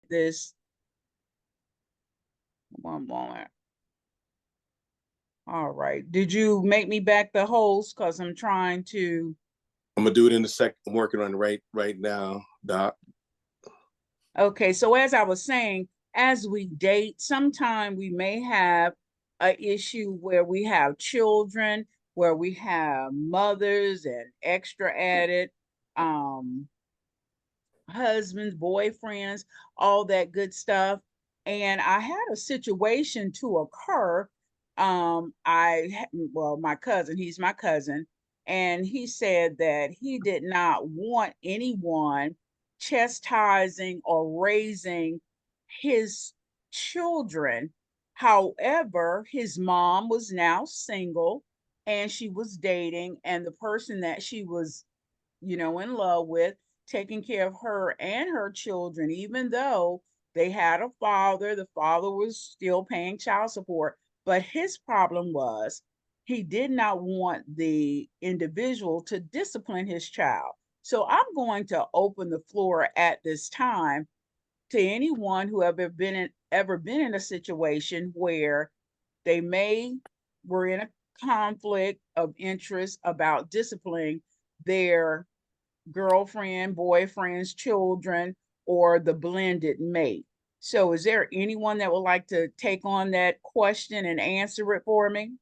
this. One moment. All right. Did you make me back the host? Because I'm trying to. I'm gonna do it in a second. I'm working on it right now, Doc. Okay, so as I was saying, as we date, sometime we may have an issue where we have children, where we have mothers and extra added, um, husbands, boyfriends, all that good stuff. And I had a situation to occur. Well, my cousin, he's my cousin, and he said that he did not want anyone chastising or raising his children. However, his mom was now single and she was dating, and the person that she was, in love with, taking care of her and her children, even though they had a father. The father was still paying child support. But his problem was he did not want the individual to discipline his child. So I'm going to open the floor at this time to anyone who ever been in a situation where they were in a conflict of interest about disciplining their girlfriend, boyfriends, children, or the blended mate. So, is there anyone that would like to take on that question and answer it for me?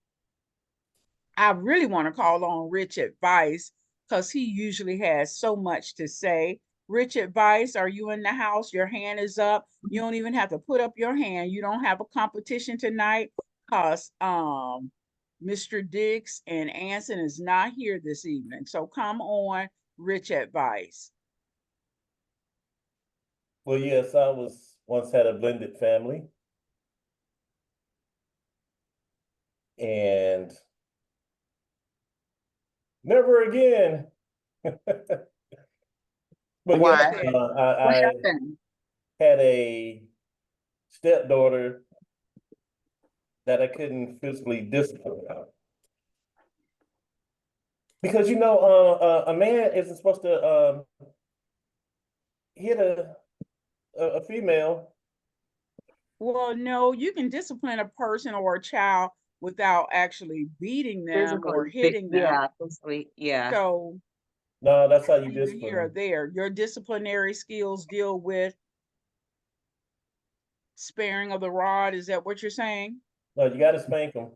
I really want to call on Rich Advice because he usually has so much to say. Rich Advice, are you in the house? Your hand is up. You don't even have to put up your hand. You don't have a competition tonight because Mr. Dix and Anson is not here this evening. So come on, Rich Advice. Well, yes, I once had a blended family. And never again. But Why? yes, What I happened? had a stepdaughter that I couldn't physically discipline. Because a man isn't supposed to hit a female. Well, no, you can discipline a person or a child without actually beating them or hitting them. Yeah, physically, yeah. So No, that's how you either here or discipline. there. Your disciplinary skills deal with sparing of the rod. Is that what you're saying? No, you got to spank them.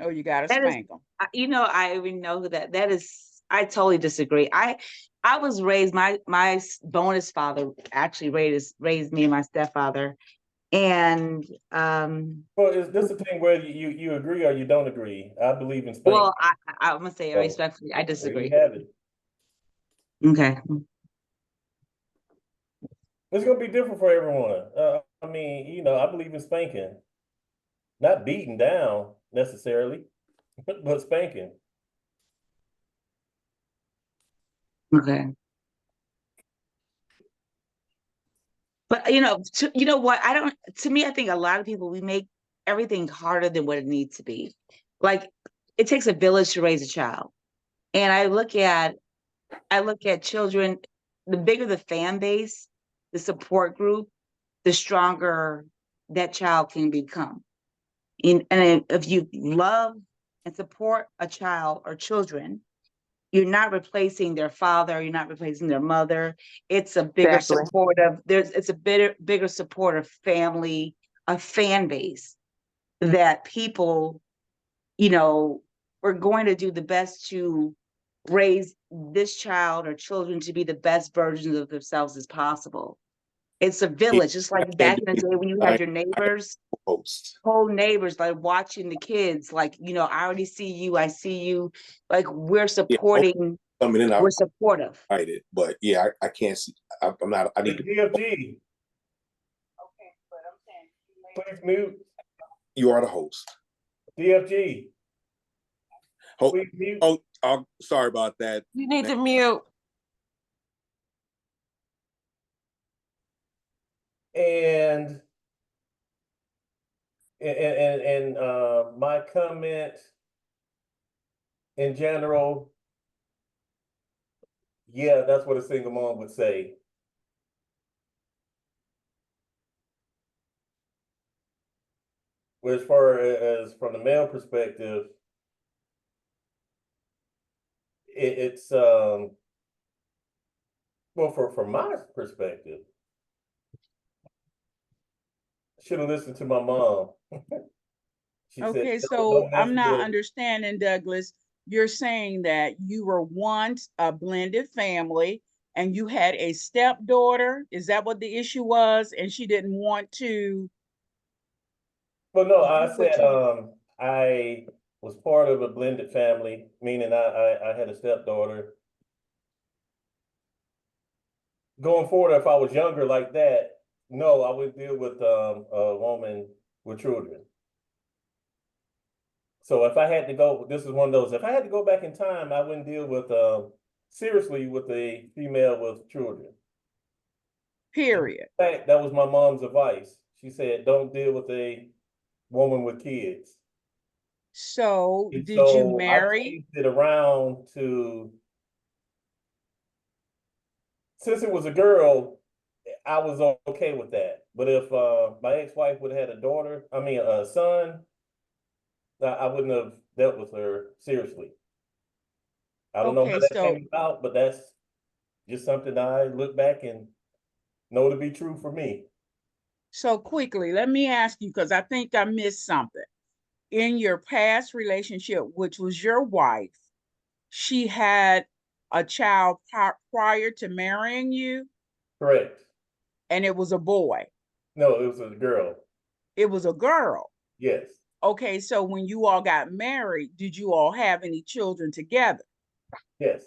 Oh, you got to That is, spank them. I even know who that is. I totally disagree. I was raised, my bonus father actually raised me and my stepfather. And Well, is this a thing where you agree or you don't agree? I believe in spanking. well, I'm gonna say respectfully, I There disagree. you have it. Okay. It's gonna be different for everyone. I mean, I believe in spanking, not beating down necessarily, but spanking. Okay. But you know what? I don't. To me, I think a lot of people, we make everything harder than what it needs to be. Like, it takes a village to raise a child, and I look at children. The bigger the fan base, the support group, the stronger that child can become. And if you love and support a child or children, you're not replacing their father, you're not replacing their mother. It's a bigger Exactly. it's a bigger supportive family, a fan base that people, you know, are going to do the best to raise this child or children to be the best versions of themselves as possible. It's a village. It's I like can't back in the do day when you it. had your neighbors, Host. whole neighbors, like watching the kids, like, I already see you, I see you. Like, we're Yeah, supporting, coming in, I we're supportive. write it, but yeah, I can't see. I'm not. I need to. DFG, Okay, but I'm saying please mute. You are the host. DFG, please mute. Oh, sorry about that. You need to mute. And my comment in general, yeah, that's what a single mom would say. as far as from the male perspective, it's well, from my perspective, should have listened to my mom. She said, Okay, "Don't, so don't mess I'm not with." understanding, Douglas. You're saying that you were once a blended family and you had a stepdaughter. Is that what the issue was? And she didn't want to Well, no, I do what said you, I was part of a blended family, meaning I had a stepdaughter. Going forward, if I was younger like that, no, I would deal with a woman with children. So if I had to go, this is one of those. If I had to go back in time, I wouldn't deal with seriously with a female with children. period. In fact, that was my mom's advice. She said, "Don't deal with a woman with kids." So And did you so I marry? changed it around to, since it was a girl, I was okay with that. But if my ex-wife would have had a daughter, I mean a son, I wouldn't have dealt with her seriously. I don't know Okay, how that so came about, but that's just something I look back and know to be true for me. so quickly, let me ask you, because I think I missed something. In your past relationship, which was your wife, she had a child prior to marrying you, Correct. and it was a boy. No, it was a girl. It was a girl. Yes. Okay, so when you all got married, did you all have any children together? Yes.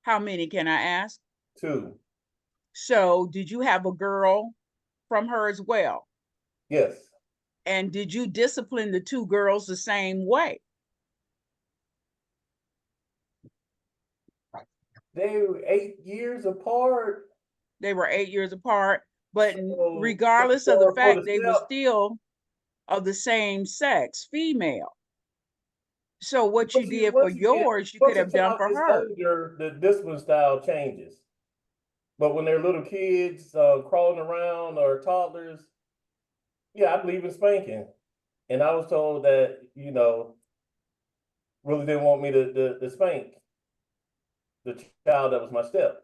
How many can I ask? 2. So, did you have a girl from her as well? Yes. And did you discipline the two girls the same way? They were 8 years apart. They were 8 years apart, but So regardless of the for the fact, they were step, still of the same sex, female. So, what you once you did for once you get yours, you could once a have done child for gets her. older, the discipline style changes. But when they're little kids crawling around or toddlers, yeah, I believe in spanking. And I was told that, really didn't want me to spank the child that was my step.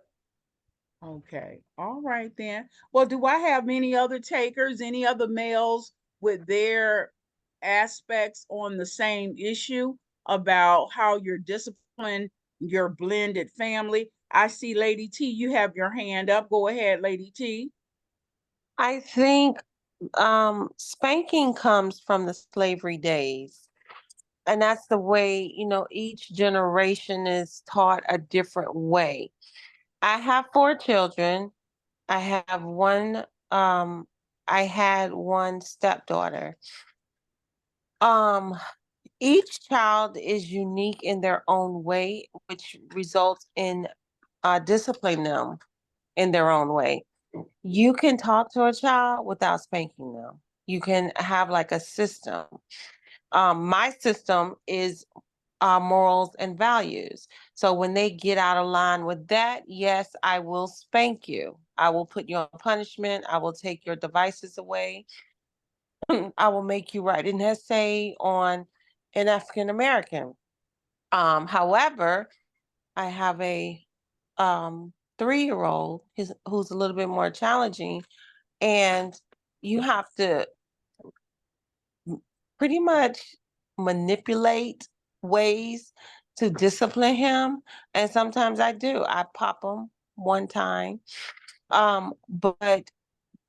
Okay. All right then. Well, do I have any other takers, any other males with their aspects on the same issue about how you're disciplined your blended family? I see Lady T, you have your hand up. Go ahead, Lady T. I think spanking comes from the slavery days. And that's the way, each generation is taught a different way. I have 4 children. I have um, I had one stepdaughter. Um, each child is unique in their own way, which results in disciplining them in their own way. You can talk to a child without spanking them. You can have like a system. My system is morals and values. So when they get out of line with that, yes, I will spank you. I will put you on punishment. I will take your devices away. I will make you write an essay on an African American. However, I have a 3-year-old who's a little bit more challenging, and you have to pretty much manipulate ways to discipline him. And sometimes I do. I pop him one time. But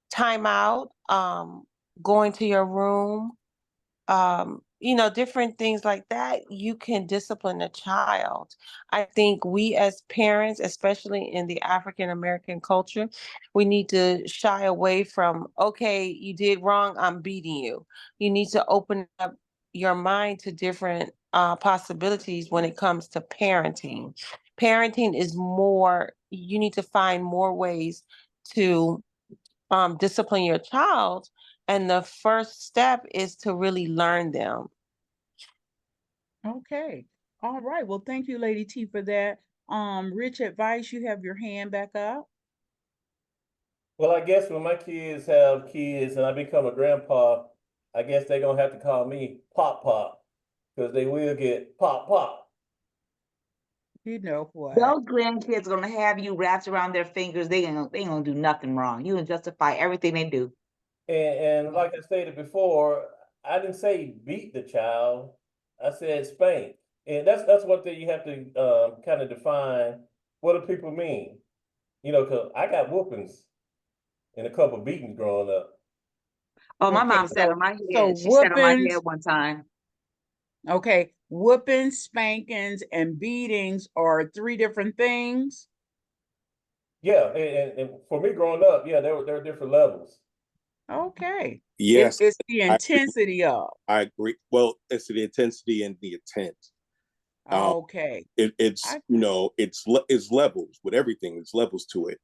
time out, going to your room, different things like that, you can discipline a child. I think we as parents, especially in the African American culture, we need to shy away from, okay, you did wrong, I'm beating you. You need to open up your mind to different possibilities when it comes to parenting. Parenting is more, you need to find more ways to discipline your child. And the first step is to really learn them. Okay. All right. Well, thank you, Lady T, for that. Rich Advice, you have your hand back up. Well, I guess when my kids have kids and I become a grandpa, I guess they're gonna have to call me Pop Pop, because they will get pop pop. You know what? Those grandkids are gonna have you wrapped around their fingers. They ain't gonna do nothing wrong. You can justify everything they do. And like I stated before, I didn't say beat the child. I said spank. And that's one thing you have to kind of define, what do people mean? You know, because I got whoopings and a couple beatings growing up. Oh, my Okay, mom sat so- on my so head. She sat on my whoopings- head one time. Okay, whoopings, spankings, and beatings are three different things. Yeah, and for me growing up, yeah, there were different levels. Okay. Yes, It's the I agree. intensity of. I agree. Well, it's the intensity and the intent. Okay. It's I- you know, it's levels with everything. It's levels to it.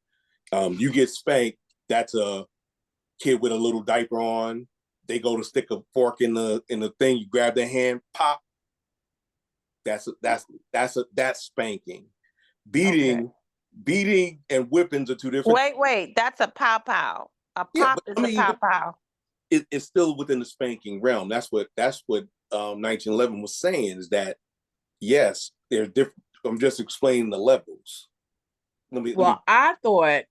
You get spanked. That's a kid with a little diaper on. They go to stick a fork in the thing. You grab their hand, pop. That's spanking. Beating and whippings are two different. Wait, that's a pow pow. A Yeah, pop but is I mean, a pow pow. It's still within the spanking realm. That's what 1911 was saying, is that yes, they're different. I'm just explaining the levels. Well, I thought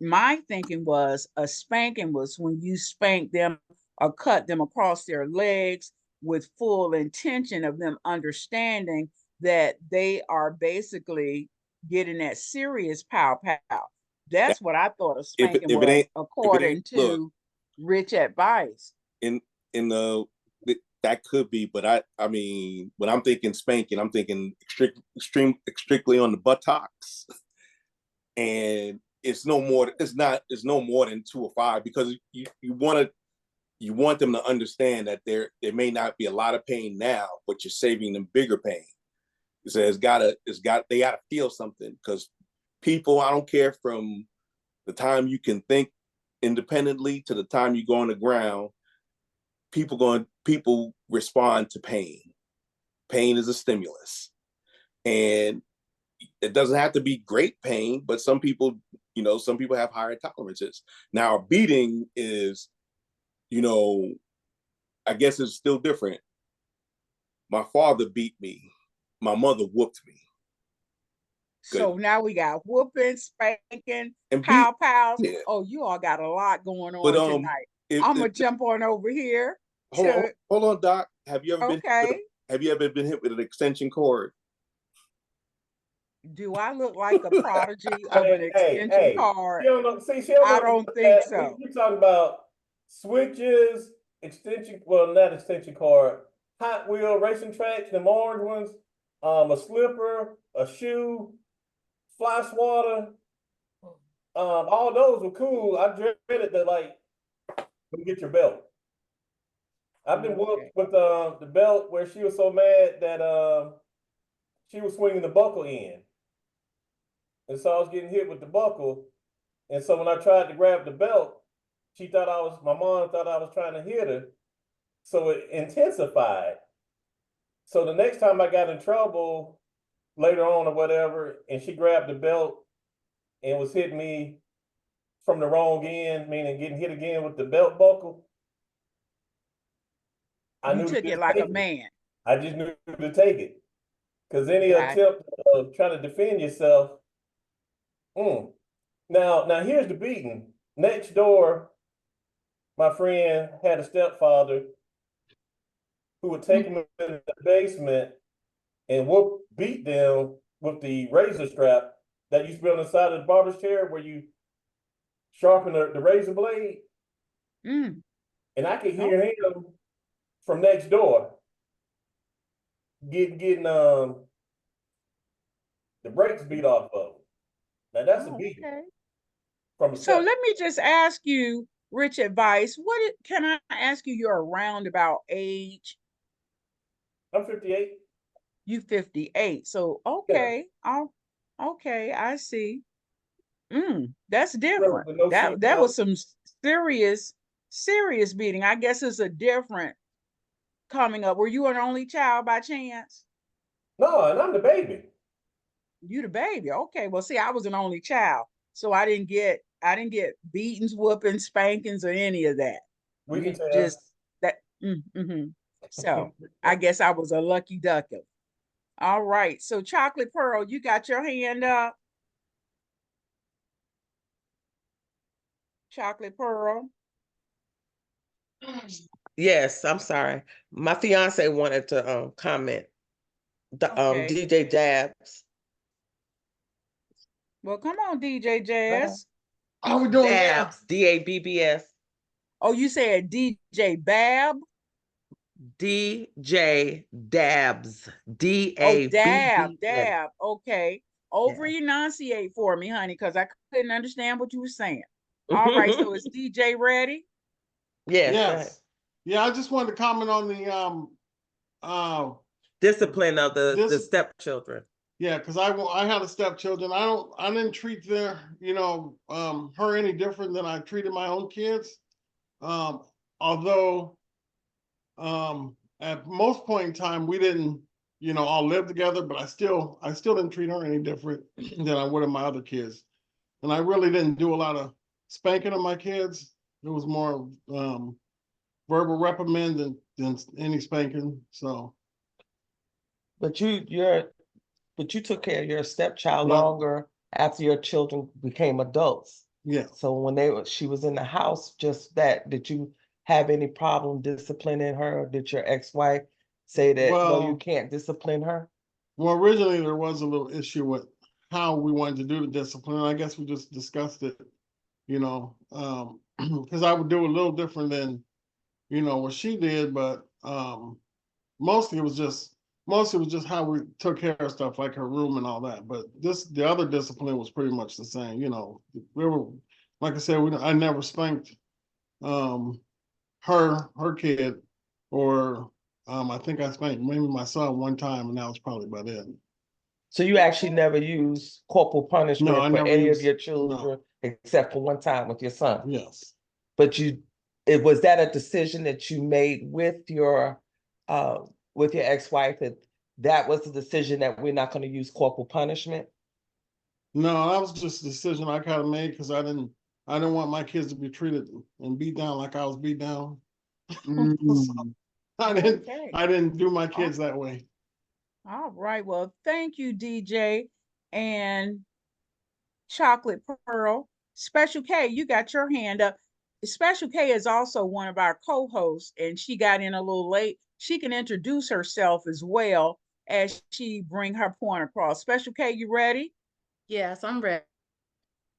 my thinking was a spanking was when you spank them or cut them across their legs with full intention of them understanding that they are basically getting that serious pow pow. That's what I thought a if spanking it was, ain't- according look. to Rich Advice. in the that could be, but I mean, when I'm thinking spanking, I'm thinking strictly on the buttocks, and it's no more. It's no more than 2 or 5, because you want them to understand that there may not be a lot of pain now, but you're saving them bigger pain. So they gotta feel something, because people, I don't care, from the time you can think independently to the time you go on the ground, people respond to pain. Pain is a stimulus, and it doesn't have to be great pain, but some people have higher tolerances. Now, a beating is, I guess it's still different. My father beat me. My mother whooped me. So now we got whooping, spanking, And pow pows. yeah. Oh, you all got a lot going on But tonight. I'm gonna jump on over here. hold on, Doc. Have you ever been hit with an extension cord? Do I look like a prodigy of an extension Hey, cord? she don't know, see, she don't I know don't what think that- so. You talking about switches, not extension cord, Hot Wheel racing tracks, them orange ones, a slipper, a shoe, fly swatter, all those were cool. I dreaded the, like, go get your belt. I've been whooped with the belt where she was so mad that she was swinging the buckle in. And so I was getting hit with the buckle. And so when I tried to grab the belt, my mom thought I was trying to hit her. So it intensified. So the next time I got in trouble later on or whatever, and she grabbed the belt and was hitting me from the wrong end, meaning getting hit again with the belt buckle, I You knew took to it like a take it. man. I just knew to take it. Because any Right. attempt of trying to defend yourself, Now here's the beating. Next door, my friend had a stepfather who would take them in the basement and beat them with the razor strap that used to be on the side of the barber's chair where you sharpen the razor blade. Mm. And I could hear him from next door getting the brakes beat off of him. Now that's a beating. Okay. From a So let me just ask you, Rich Advice, can I ask you your roundabout age? I'm 58. You 58. So okay. Okay, I see. That's different. with no That seatbelt. was some serious beating. I guess it's a different coming up. Were you an only child by chance? No, and I'm the baby. You the baby. Okay. Well, see, I was an only child. So I didn't get beatings, whoopings, spankings, or any of that. We can tell. Just Mm-hmm. So I guess I was a lucky ducker. All right. So Chocolate Pearl, you got your hand up. Chocolate Pearl. Yes, I'm sorry. My fiance wanted to comment. The Okay. DJ Dabs. Well, come on, DJ Jazz. How we doing now? Dabs, DABBS. Oh, you said DJ Bab? DJ Dabs. Oh, DABBS. Dab. Okay. Over enunciate for me, honey, because I couldn't understand what you were saying. All right, so is DJ ready? Yes. Yes. Yeah, I just wanted to comment on the Discipline of the Dis- stepchildren. yeah, because I had a stepchildren. I didn't treat her any different than I treated my own kids. Although at most point in time we didn't, all live together, but I still didn't treat her any different than I would have my other kids. And I really didn't do a lot of spanking of my kids. It was more verbal reprimand than any spanking. So But you took care of your stepchild Yeah. longer after your children became adults. yeah. So when she was in the house, did you have any problem disciplining her? Did your ex-wife say that, no, you Well- can't discipline her? Well, originally there was a little issue with how we wanted to do the discipline. I guess we just discussed it, because I would do a little different than, what she did, but mostly it was just how we took care of stuff like her room and all that. But the other discipline was pretty much the same. We were, like I said, I never spanked her kid, or I think I spanked maybe my son one time, and that was probably about it. So you actually never used corporal punishment No, I for never any of used- your no. children except for one time with your son? Yes. But was that a decision that you made with your ex-wife, that was the decision that we're not going to use corporal punishment? No, that was just a decision I kind of made because I didn't want my kids to be treated and beat down like I was beat down. Mm. I didn't Okay. I didn't do my kids that way. All right. Well, thank you, DJ and Chocolate Pearl. Special K, you got your hand up. Special K is also one of our co-hosts, and she got in a little late. She can introduce herself as well as she bring her point across. Special K, you ready? Yes, I'm ready.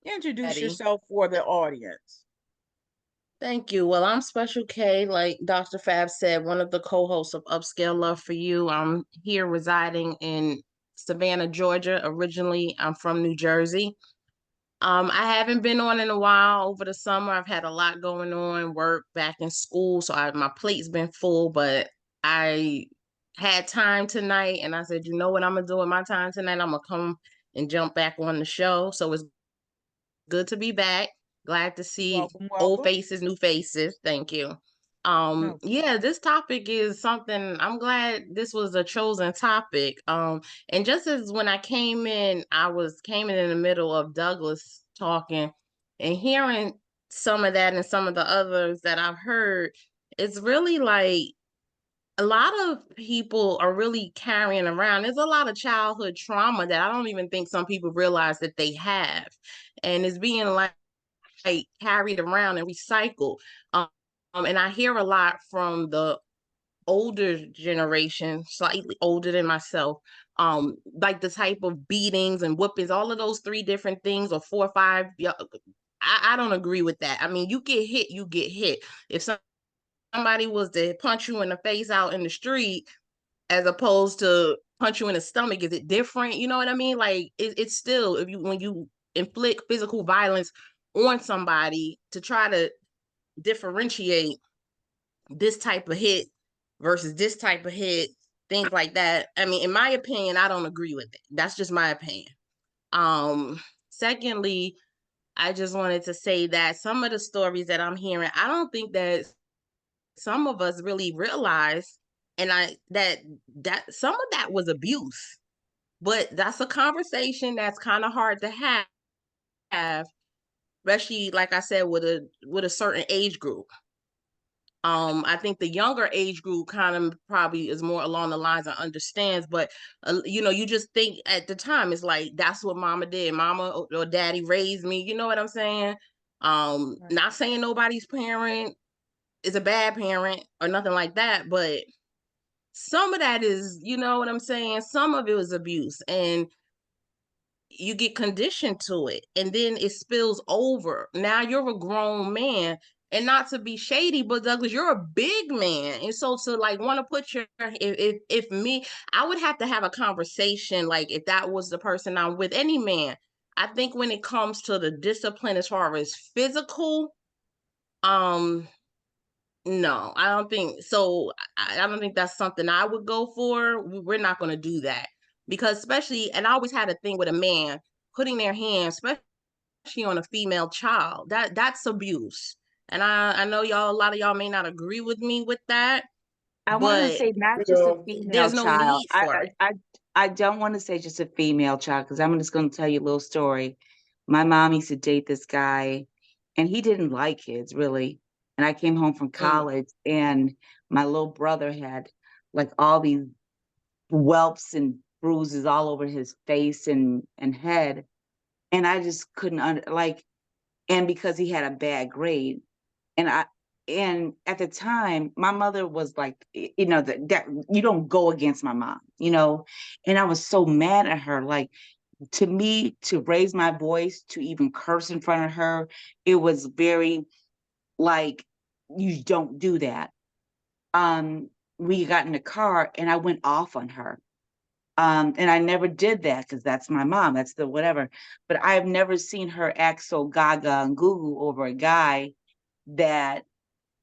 Introduce Ready. yourself for the audience. Thank you. Well, I'm Special K, like Dr. Fab said, one of the co-hosts of Upscale Love for You. I'm here residing in Savannah, Georgia. Originally, I'm from New Jersey. I haven't been on in a while over the summer. I've had a lot going on, work, back in school, so my plate's been full, but I had time tonight, and I said, you know what I'm gonna do with my time tonight? I'm gonna come and jump back on the show. So it's good to be back. Glad to see Welcome, old welcome. faces, new faces. Thank you. No. Yeah, this topic is something I'm glad this was a chosen topic. And just as when I came in, came in the middle of Douglas talking and hearing some of that and some of the others that I've heard, it's really like a lot of people are really carrying around. There's a lot of childhood trauma that I don't even think some people realize that they have. And it's being like carried around and recycled. And I hear a lot from the older generation, slightly older than myself, like the type of beatings and whoopings, all of those 3 different things, or 4 or 5. I don't agree with that. I mean, you get hit, you get hit. If somebody was to punch you in the face out in the street, as opposed to punch you in the stomach, is it different? You know what I mean? Like it's still, when you inflict physical violence on somebody, to try to differentiate this type of hit versus this type of hit, things like that. I mean, in my opinion, I don't agree with it. That's just my opinion. Secondly, I just wanted to say that some of the stories that I'm hearing, I don't think that some of us really realize, and that some of that was abuse. But that's a conversation that's kind of hard to have, especially, like I said, with a certain age group. I think the younger age group kind of probably is more along the lines of understands, but you know, you just think at the time it's like that's what mama did. Mama or daddy raised me. You know what I'm saying? Not saying nobody's parent is a bad parent or nothing like that, but some of that is, you know what I'm saying? Some of it was abuse, and you get conditioned to it, and then it spills over. Now you're a grown man, and not to be shady, but Douglas, you're a big man, and so to like want to put your if me, I would have to have a conversation. Like if that was the person I'm with, any man, I think when it comes to the discipline as far as physical, um no, I don't think so. I don't think that's something I would go for. We're not going to do that because, especially, and I always had a thing with a man putting their hands, especially on a female child. That's abuse. And I know y'all, a lot of y'all may not agree with me with that, I want to but say not You just a know, female there's no child. need for it. I don't want to say just a female child because I'm just going to tell you a little story. My mom used to date this guy, and he didn't like kids really. And I came home from college, and my little brother had like all these whelps and bruises all over his face and head, and I just couldn't like. And because he had a bad grade, and at the time my mother was like, you know, that you don't go against my mom, you know. And I was so mad at her. Like, to me, to raise my voice, to even curse in front of her, it was very like, you don't do that. We got in the car and I went off on her. And I never did that because that's my mom, that's the whatever. But I've never seen her act so gaga and goo goo over a guy that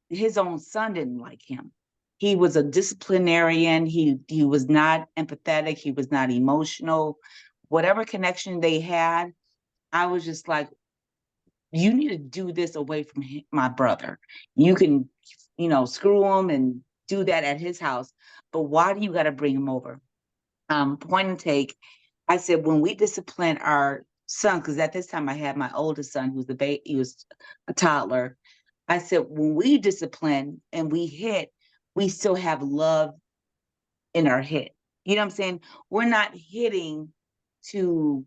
his own son didn't like him. He was a disciplinarian. He was not empathetic. He was not emotional. Whatever connection they had, I was just like, you need to do this away from my brother. You can, you know, screw him and do that at his house, but why do you got to bring him over? Point and take. I said, when we discipline our son, because at this time I had my oldest son, who's he was a toddler. I said, when we discipline and we hit, we still have love in our hit. You know what I'm saying? We're not hitting to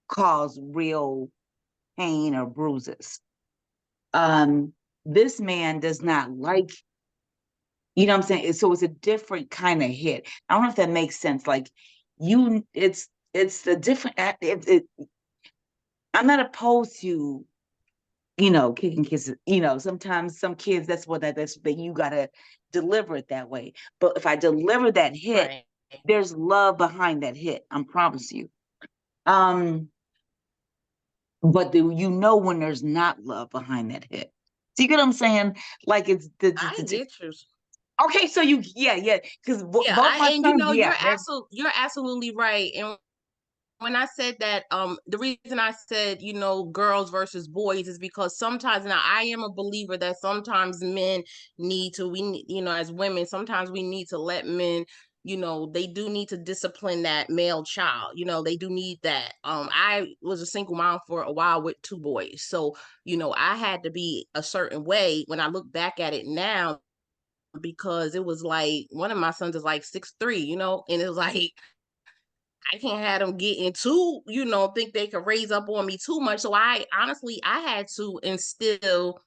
cause real pain or bruises. This man does not like, you know what I'm saying? So it's a different kind of hit. I don't know if that makes sense. Like, it's the different, I'm not opposed to, you know, kicking kids, you know, sometimes some kids, that's you gotta deliver it that way. But if I deliver that hit, Right. there's love behind that hit, I promise you. But you know when there's not love behind that hit. See, you get what I'm saying? Like, it's I get you. okay, so yeah, because both Yeah, my and you sons, know, yeah, you're absolutely right. And when I said that, the reason I said, you know, girls versus boys is because sometimes, now I am a believer that sometimes men we need, you know, as women, sometimes we need to let men, you know, they do need to discipline that male child. You know, they do need that. I was a single mom for a while with 2 boys. So, you know, I had to be a certain way when I look back at it now, because it was like one of my sons is like 6'3", you know, and it was like, I can't have them getting too, you know, think they could raise up on me too much. So I honestly, I had to instill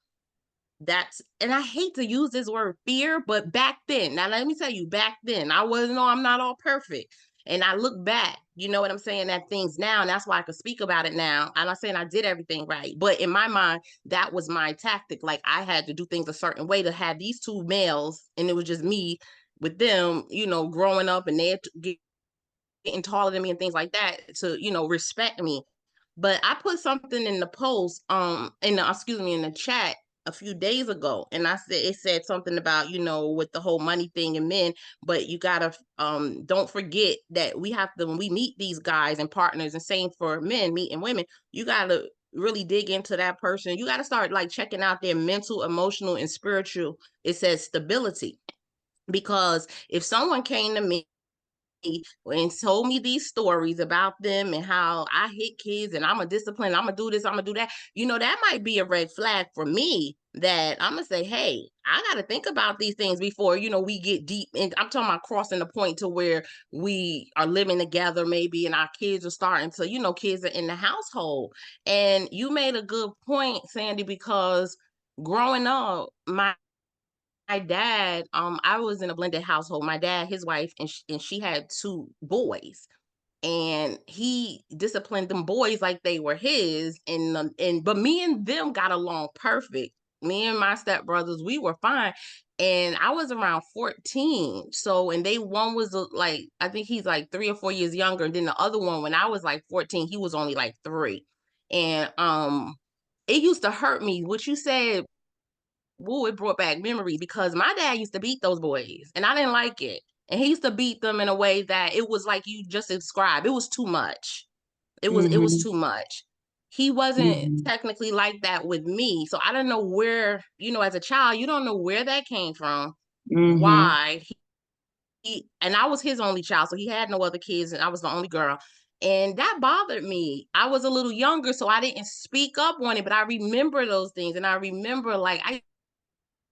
that, and I hate to use this word fear, but back then, now let me tell you, back then, I wasn't, no, I'm not all perfect. And I look back, you know what I'm saying, at things now, and that's why I could speak about it now. I'm not saying I did everything right, but in my mind, that was my tactic. Like, I had to do things a certain way to have these 2 males, and it was just me with them, you know, growing up, and they're getting taller than me and things like that, to, you know, respect me. But I put something in the post, in the chat a few days ago, and it said something about, you know, with the whole money thing and men, but you gotta don't forget that we have to, when we meet these guys and partners, and same for men meeting women, you gotta really dig into that person. You gotta start like checking out their mental, emotional, and spiritual. It says stability, because if someone came to me and told me these stories about them and how I hit kids and I'm a discipline, I'm gonna do this, I'm gonna do that, you know, that might be a red flag for me that I'm gonna say, hey, I gotta think about these things before, you know, we get deep. And I'm talking about crossing the point to where we are living together maybe and our kids are starting to, you know, kids are in the household. And you made a good point, Sandy, because growing up, my dad, I was in a blended household. My dad, his wife, and she had 2 boys. And he disciplined them boys like they were his. But me and them got along perfect. Me and my stepbrothers, we were fine. And I was around 14. So, and one was like, I think he's like 3 or 4 years younger. And then the other one, when I was like 14, he was only like 3. And it used to hurt me. What you said, woo, it brought back memories because my dad used to beat those boys and I didn't like it. And he used to beat them in a way that it was like you just described. It was too much. It was too much. He wasn't technically like that with me. So I don't know where, you know, as a child, you don't know where that came from, why and I was his only child, so he had no other kids and I was the only girl. And that bothered me. I was a little younger, so I didn't speak up on it, but I remember those things. And I remember like I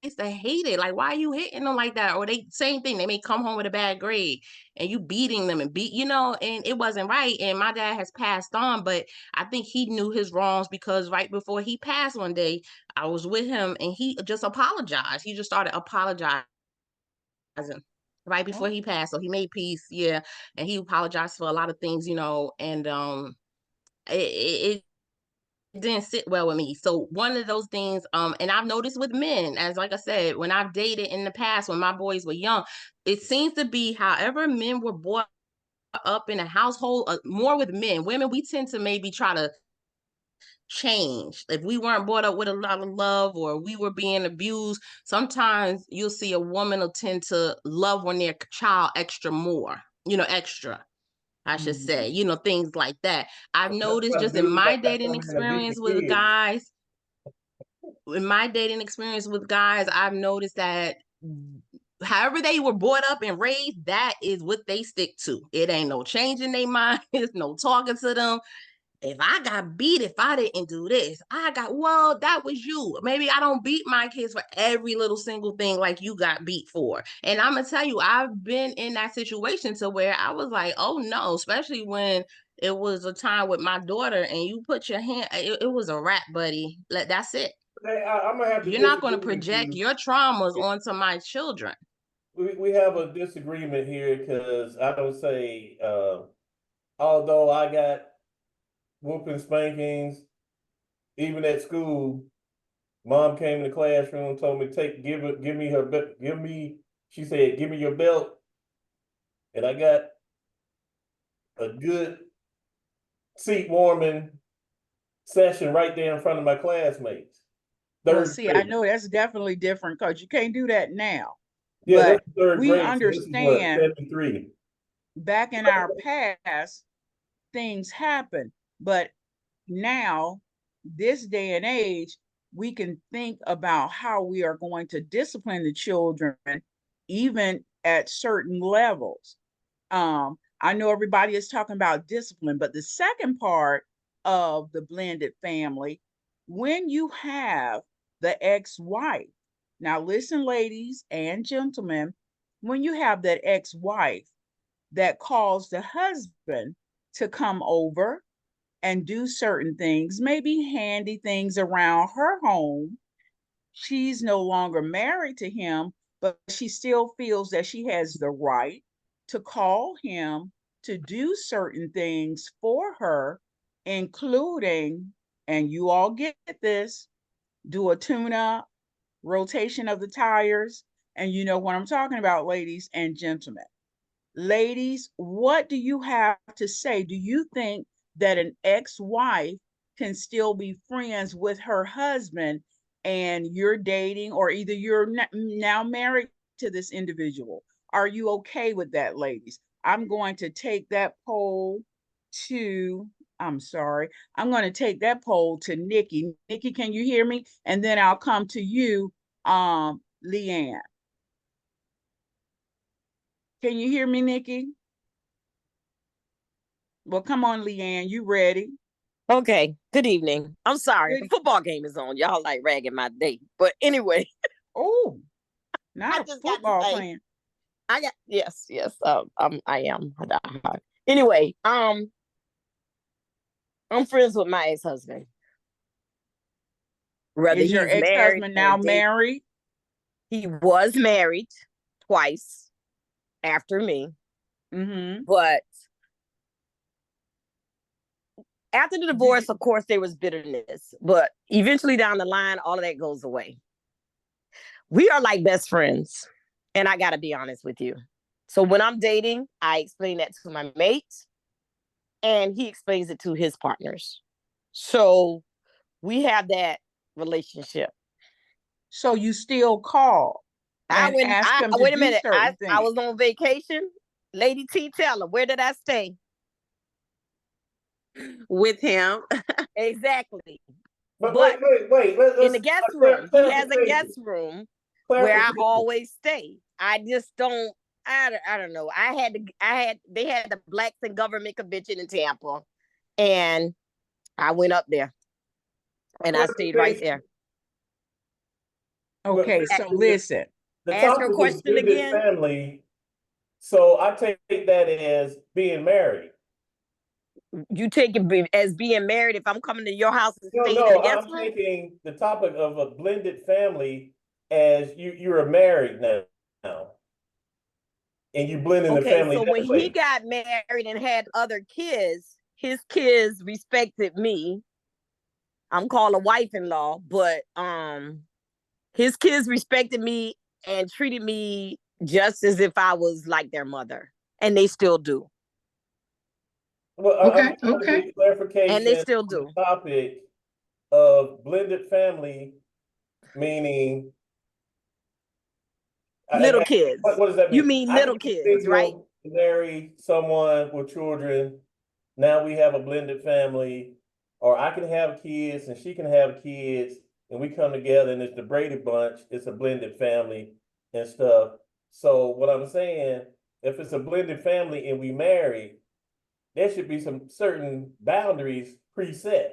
used to hate it. Like, why are you hitting them like that? Or they same thing. They may come home with a bad grade and you beating them and you know, and it wasn't right. And my dad has passed on, but I think he knew his wrongs because right before he passed one day, I was with him and he just apologized. He just started apologizing right before he passed. So he made peace, yeah. And he apologized for a lot of things, you know, and it didn't sit well with me. So one of those things, and I've noticed with men, as like I said, when I've dated in the past, when my boys were young, it seems to be however men were brought up in a household, more with men. Women, we tend to maybe try to change. If we weren't brought up with a lot of love or we were being abused, sometimes you'll see a woman will tend to love on their child extra more, you know, extra. I should say, you know, things like that. I've noticed just in my dating experience with guys, I've noticed that however they were brought up and raised, that is what they stick to. It ain't no changing their mind. It's no talking to them. If I got beat, if I didn't do this, well, that was you. Maybe I don't beat my kids for every little single thing like you got beat for. And I'm going to tell you, I've been in that situation to where I was like, oh no, especially when it was a time with my daughter and you put your hand, it was a wrap, buddy. That's it. Hey, I'm gonna have to You're not going to disagree with project you. your traumas onto my children. We have a disagreement here because I don't say, although I got whooping spankings, even at school, mom came in the classroom, told me, give me her, she said, give me your belt. And I got a good seat warming session right there in front of my classmates. Well, see, I know that's definitely different because you can't do that now. Yeah, but that's third we grade. understand So this is what, 73. back in our past, things happen. But now, this day and age, we can think about how we are going to discipline the children, even at certain levels. I know everybody is talking about discipline, but the second part of the blended family, when you have the ex-wife, now listen, ladies and gentlemen, when you have that ex-wife that calls the husband to come over and do certain things, maybe handy things around her home, she's no longer married to him, but she still feels that she has the right to call him to do certain things for her, including, and you all get this, do a tune-up, rotation of the tires, and you know what I'm talking about, ladies and gentlemen. Ladies, what do you have to say? Do you think that an ex-wife can still be friends with her husband and you're dating, or either you're now married to this individual? Are you okay with that, ladies? I'm going to take that poll to, I'm going to take that poll to Nikki. Nikki, can you hear me? And then I'll come to you, Leanne. Can you hear me, Nikki? Well, come on, Leanne, you ready? Okay, good evening. I'm sorry, Good- the football game is on. Y'all like ragging my day. But anyway, Oh, I not a just got to football say, plan. yes, I am. Anyway, I'm friends with my ex-husband. Whether Is your he's married ex-husband or now dating, married? he was married twice after me, Mm-hmm. but after the divorce, of course, there was bitterness. But eventually down the line, all of that goes away. We are like best friends. And I got to be honest with you. So when I'm dating, I explain that to my mates and he explains it to his partners. So we have that relationship. So you still call and ask him to Wait a do minute. certain I things. was on vacation. Lady T, tell her, where did I stay? With him. Exactly. But But wait. in the guest room, he has a guest room where I Clarification. always stay. I just don't. I don't know. They had the Blacks in Government convention in Tampa, and I went up there, and I stayed right there. Okay, so listen. The Ask your topic is question blended again. family. So I take that as being married. You take it as being married if I'm coming to your house and staying in the No, guest I'm room? taking the topic of a blended family as you're married now. And you blend in the Okay, family so that when way. he got married and had other kids, his kids respected me. I'm called a wife-in-law, but his kids respected me and treated me just as if I was like their mother, and they still do. Well, I'm trying to get clarification And they still on do. the topic of blended family, meaning Little kids. what does that mean? You mean I little can be kids, right? single, marry someone with children. Now we have a blended family, or I can have kids and she can have kids, and we come together and it's the Brady Bunch. It's a blended family and stuff. So what I'm saying, if it's a blended family and we marry, there should be some certain boundaries preset.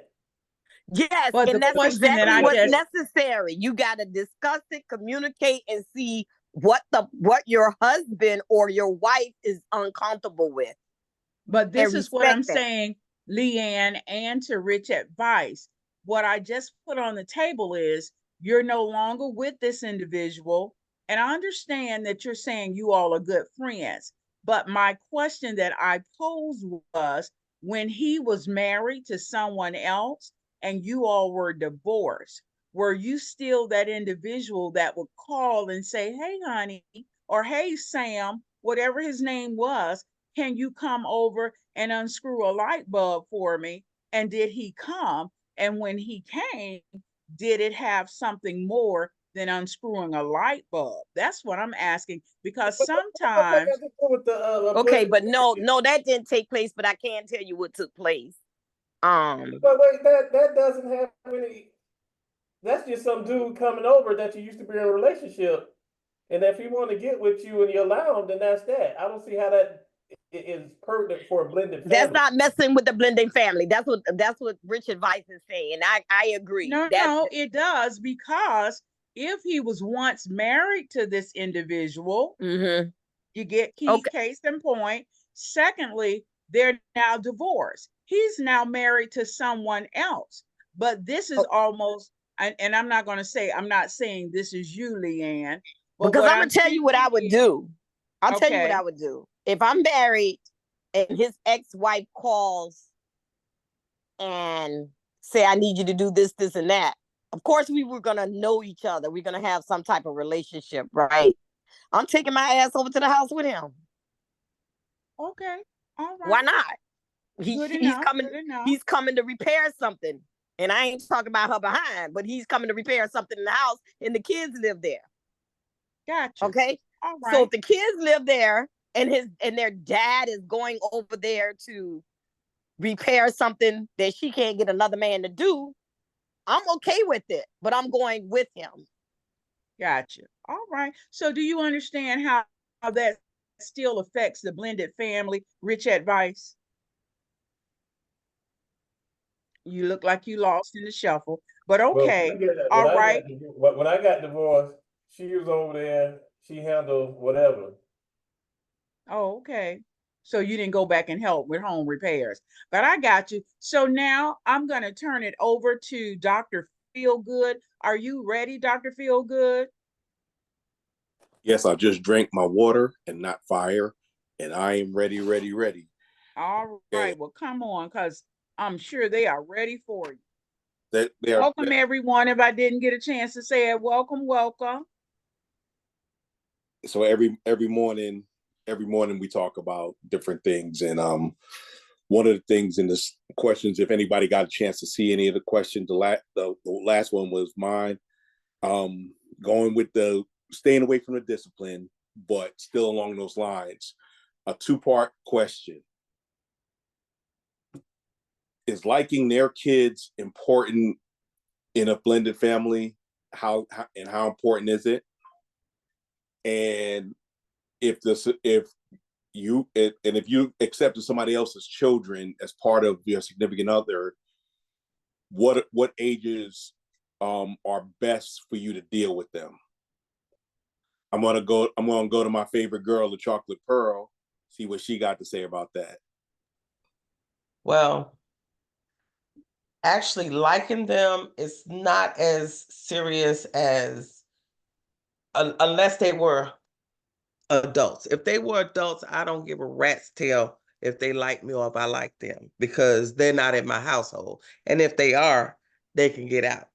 Yes, But the and that's question that exactly I what's just necessary. You got to discuss it, communicate, and see what your husband or your wife is uncomfortable with. But this and is what I'm respect that. saying, Leanne, and to Rich Advice. What I just put on the table is you're no longer with this individual. And I understand that you're saying you all are good friends. But my question that I posed was when he was married to someone else and you all were divorced, were you still that individual that would call and say, hey, honey, or hey, Sam, whatever his name was, can you come over and unscrew a light bulb for me? And did he come? And when he came, did it have something more than unscrewing a light bulb? That's what I'm asking because sometimes. Okay, but no, that didn't take place, but I can tell you what took place. But wait, that doesn't have any. That's just some dude coming over that you used to be in a relationship, and if he want to get with you and you allow him, then that's that. I don't see how that is pertinent for a blended family. That's not messing with the blending family. That's what Rich Advice is saying. I agree. No, it does, because if he was once married to this individual, you get case in point. Secondly, they're now divorced. He's now married to someone else. But this is almost, and I'm not going to say, I'm not saying this is you, Leanne. Because I'm going to tell you what I would do. I'll tell you what I would do. If I'm married and his ex-wife calls and say, I need you to do this, this, and that. Of course, we were going to know each other. We're going to have some type of relationship, right? I'm taking my ass over to the house with him. Okay. All right. Why not? He's coming to repair something. And I ain't talking about her behind, but he's coming to repair something in the house and the kids live there. Gotcha. Okay. All right. So if the kids live there and their dad is going over there to repair something that she can't get another man to do, I'm okay with it, but I'm going with him. Gotcha. All right. So do you understand how that still affects the blended family? Rich Advice? You look like you lost in the shuffle, but Well, okay. All right. when I got divorced, she was over there, she handled whatever. Oh, okay. So you didn't go back and help with home repairs, but I got you. So now I'm going to turn it over to Dr. Feelgood. Are you ready, Dr. Feelgood? Yes, I just drank my water and not fire, and I am ready, ready, ready. All Okay. right. Well, come on, because I'm sure they are ready for you. They are Welcome, everyone. If I didn't get a chance to say it, welcome, welcome. so every morning we talk about different things, and one of the things in this questions, if anybody got a chance to see any of the questions, the last one was mine, going with the staying away from the discipline, but still along those lines, a two-part question. Is liking their kids important in a blended family? How important is it? And if you accepted somebody else's children as part of your significant other, what ages are best for you to deal with them? I'm gonna go to my favorite girl, the Chocolate Pearl, see what she got to say about that. Well, actually liking them is not as serious as unless they were adults. If they were adults, I don't give a rat's tail if they like me or if I like them, because they're not in my household. And if they are, they can get out.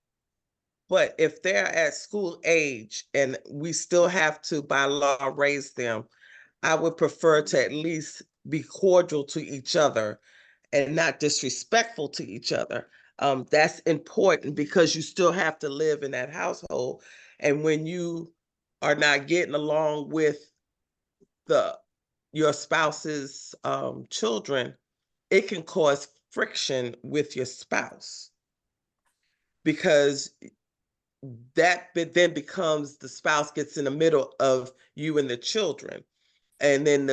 But if they're at school age and we still have to, by law, raise them, I would prefer to at least be cordial to each other and not disrespectful to each other. That's important because you still have to live in that household. And when you are not getting along with your spouse's children, it can cause friction with your spouse, because that then becomes the spouse gets in the middle of you and the children. And then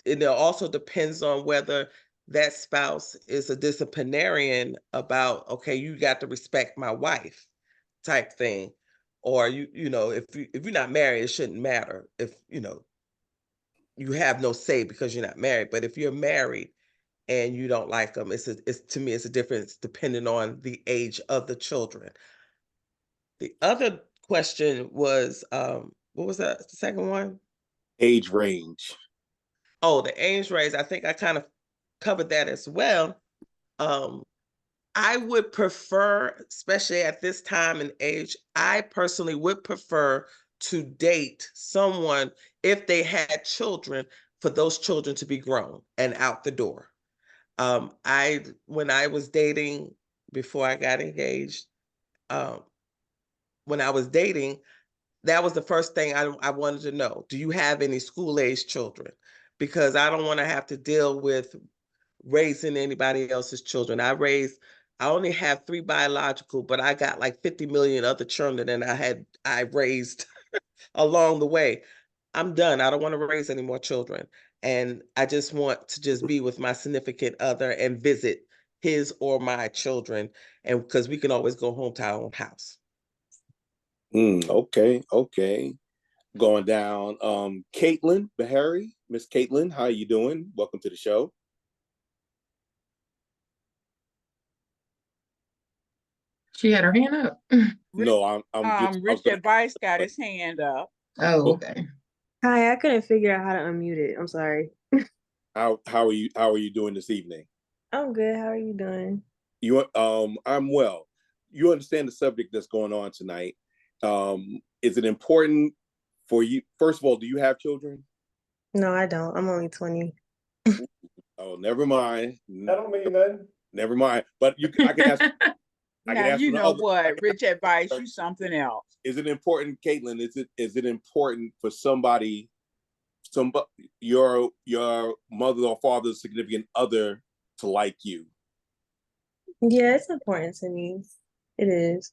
it also depends on whether that spouse is a disciplinarian about, okay, you got to respect my wife type thing. Or if you're not married, it shouldn't matter if you have no say because you're not married. But if you're married and you don't like them, it's to me it's a difference depending on the age of the children. The other question was, what was that? The second one? Age range. Oh, the age range. I think I kind of covered that as well. I would prefer, especially at this time and age, I personally would prefer to date someone, if they had children, for those children to be grown and out the door. When I was dating before I got engaged, when I was dating, that was the first thing I wanted to know. Do you have any school-age children? Because I don't want to have to deal with raising anybody else's children. I only have 3 biological, but I got like 50 million other children and I raised along the way. I'm done. I don't want to raise any more children. And I just want to just be with my significant other and visit his or my children. And because we can always go home to our own house. Okay. Going down. Caitlin Bahari. Miss Caitlin, how you doing? Welcome to the show. She had her hand up. No, I'm just Rich Advice got his hand up. Oh, okay. Hi, I couldn't figure out how to unmute it. I'm sorry. How are you doing this evening? I'm good. How are you doing? I'm well. You understand the subject that's going on tonight. Is it important for you? First of all, do you have children? No, I don't. I'm only 20. Oh, never mind. I don't mean nothing. Never mind. But I can ask. Now you know what, Rich Advice, you something else. Is it important, Caitlin? Is it important for somebody, your mother or father's significant other, to like you? Yeah, it's important to me. It is.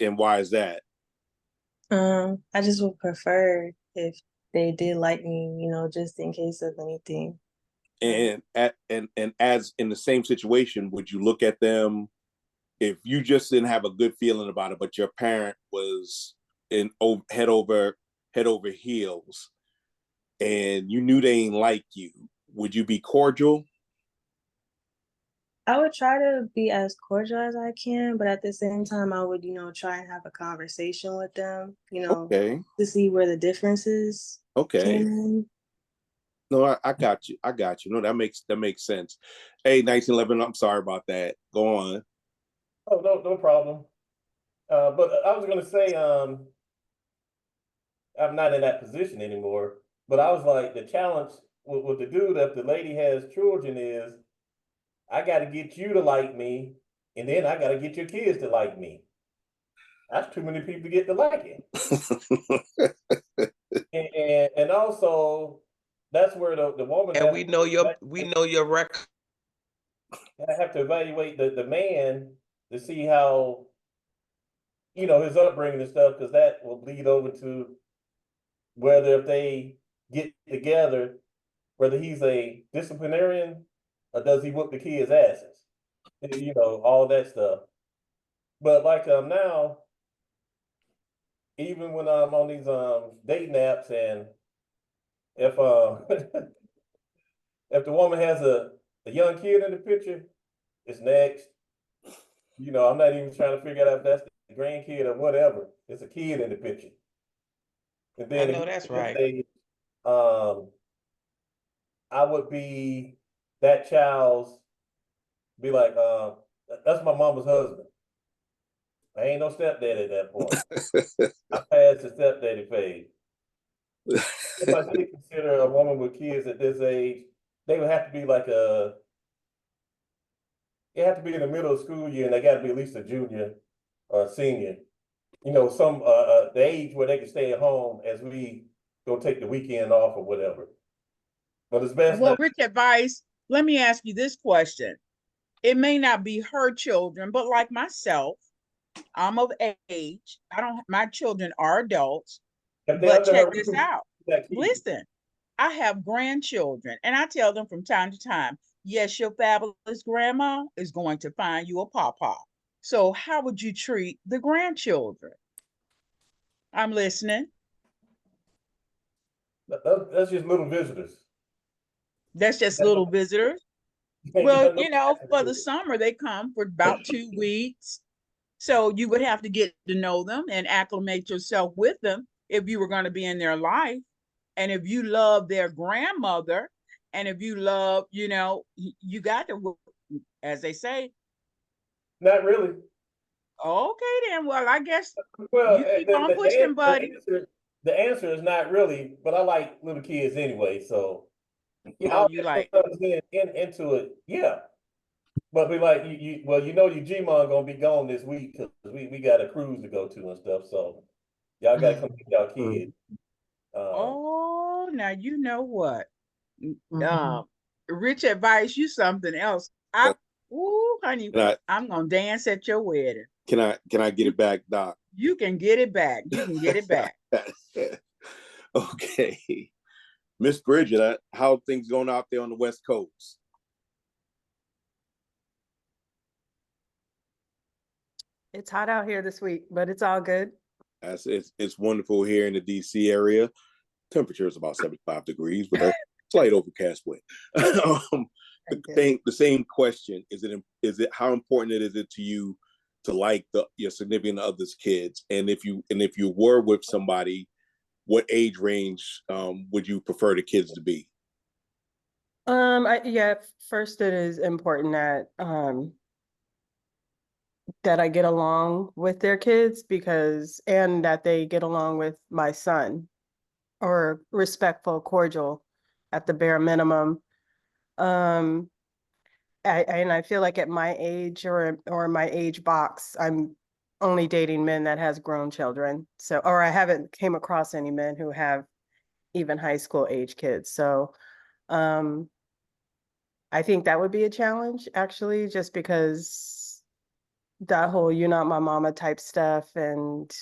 And why is that? I just would prefer if they did like me, just in case of anything. And as in the same situation, would you look at them if you just didn't have a good feeling about it, but your parent was head over heels, and you knew they ain't like you, would you be cordial? I would try to be as cordial as I can, but at the same time, I would, try and have a conversation with them, Okay. to see where the differences Okay. came in. No, I got you. I got you. No, that makes sense. Hey, 1911, I'm sorry about that. Go on. Oh, no problem. But I was gonna say, I'm not in that position anymore. But I was like, the challenge with the dude, if the lady has children, is I got to get you to like me, and then I got to get your kids to like me. That's too many people to get to like it. and also, that's where the woman. And we know your record. I have to evaluate the man to see how, his upbringing and stuff, because that will bleed over to whether if they get together, whether he's a disciplinarian or does he whoop the kids' asses, all that stuff. But like now, even when I'm on these dating apps, and if if the woman has a young kid in the picture, it's next. I'm not even trying to figure out if that's the grandkid or whatever. It's a kid in the picture. And then I know that's right. I would be that child's, be like, that's my mama's husband. I ain't no stepdaddy at that point. I passed the stepdaddy phase. If I did consider a woman with kids at this age, they would have to be like they have to be in the middle of school year, and they got to be at least a junior or a senior. Some the age where they can stay at home as we go take the weekend off or whatever. But it's best. Well, Rich advice. Let me ask you this question. It may not be her children, but like myself, I'm of age. My children are adults. But check this out. Listen, I have grandchildren, and I tell them from time to time, yes, your fabulous grandma is going to find you a pawpaw. So how would you treat the grandchildren? I'm listening. That's just little visitors. That's just little visitors. Well, for the summer, they come for about 2 weeks. So you would have to get to know them and acclimate yourself with them if you were going to be in their life. And if you love their grandmother, and if you love, you got to, as they say. Not really. Okay, then. Well, I guess you keep on pushing, buddy. The answer is not really, but I like little kids anyway, so you like into it, yeah. But we like your G-Mon gonna be gone this week because we got a cruise to go to and stuff. So y'all gotta come get y'all kids. Now you know what? Rich advice, you something else. Honey, I'm gonna dance at your wedding. Can I get it back, Doc? You can get it back. You can get it back. Okay. Miss Bridget, how things going out there on the West Coast? It's hot out here this week, but it's all good. It's wonderful here in the DC area. Temperature is about 75 degrees with a slight overcast wind. The same question, is it how important is it to you to like your significant other's kids? And if you were with somebody, what age range would you prefer the kids to be? First it is important that I get along with their kids and that they get along with my son, or respectful, cordial at the bare minimum. I feel like at my age or my age box, I'm only dating men that has grown children. Or I haven't came across any men who have even high school age kids. So I think that would be a challenge, actually, just because that whole "you're not my mama" type stuff. And,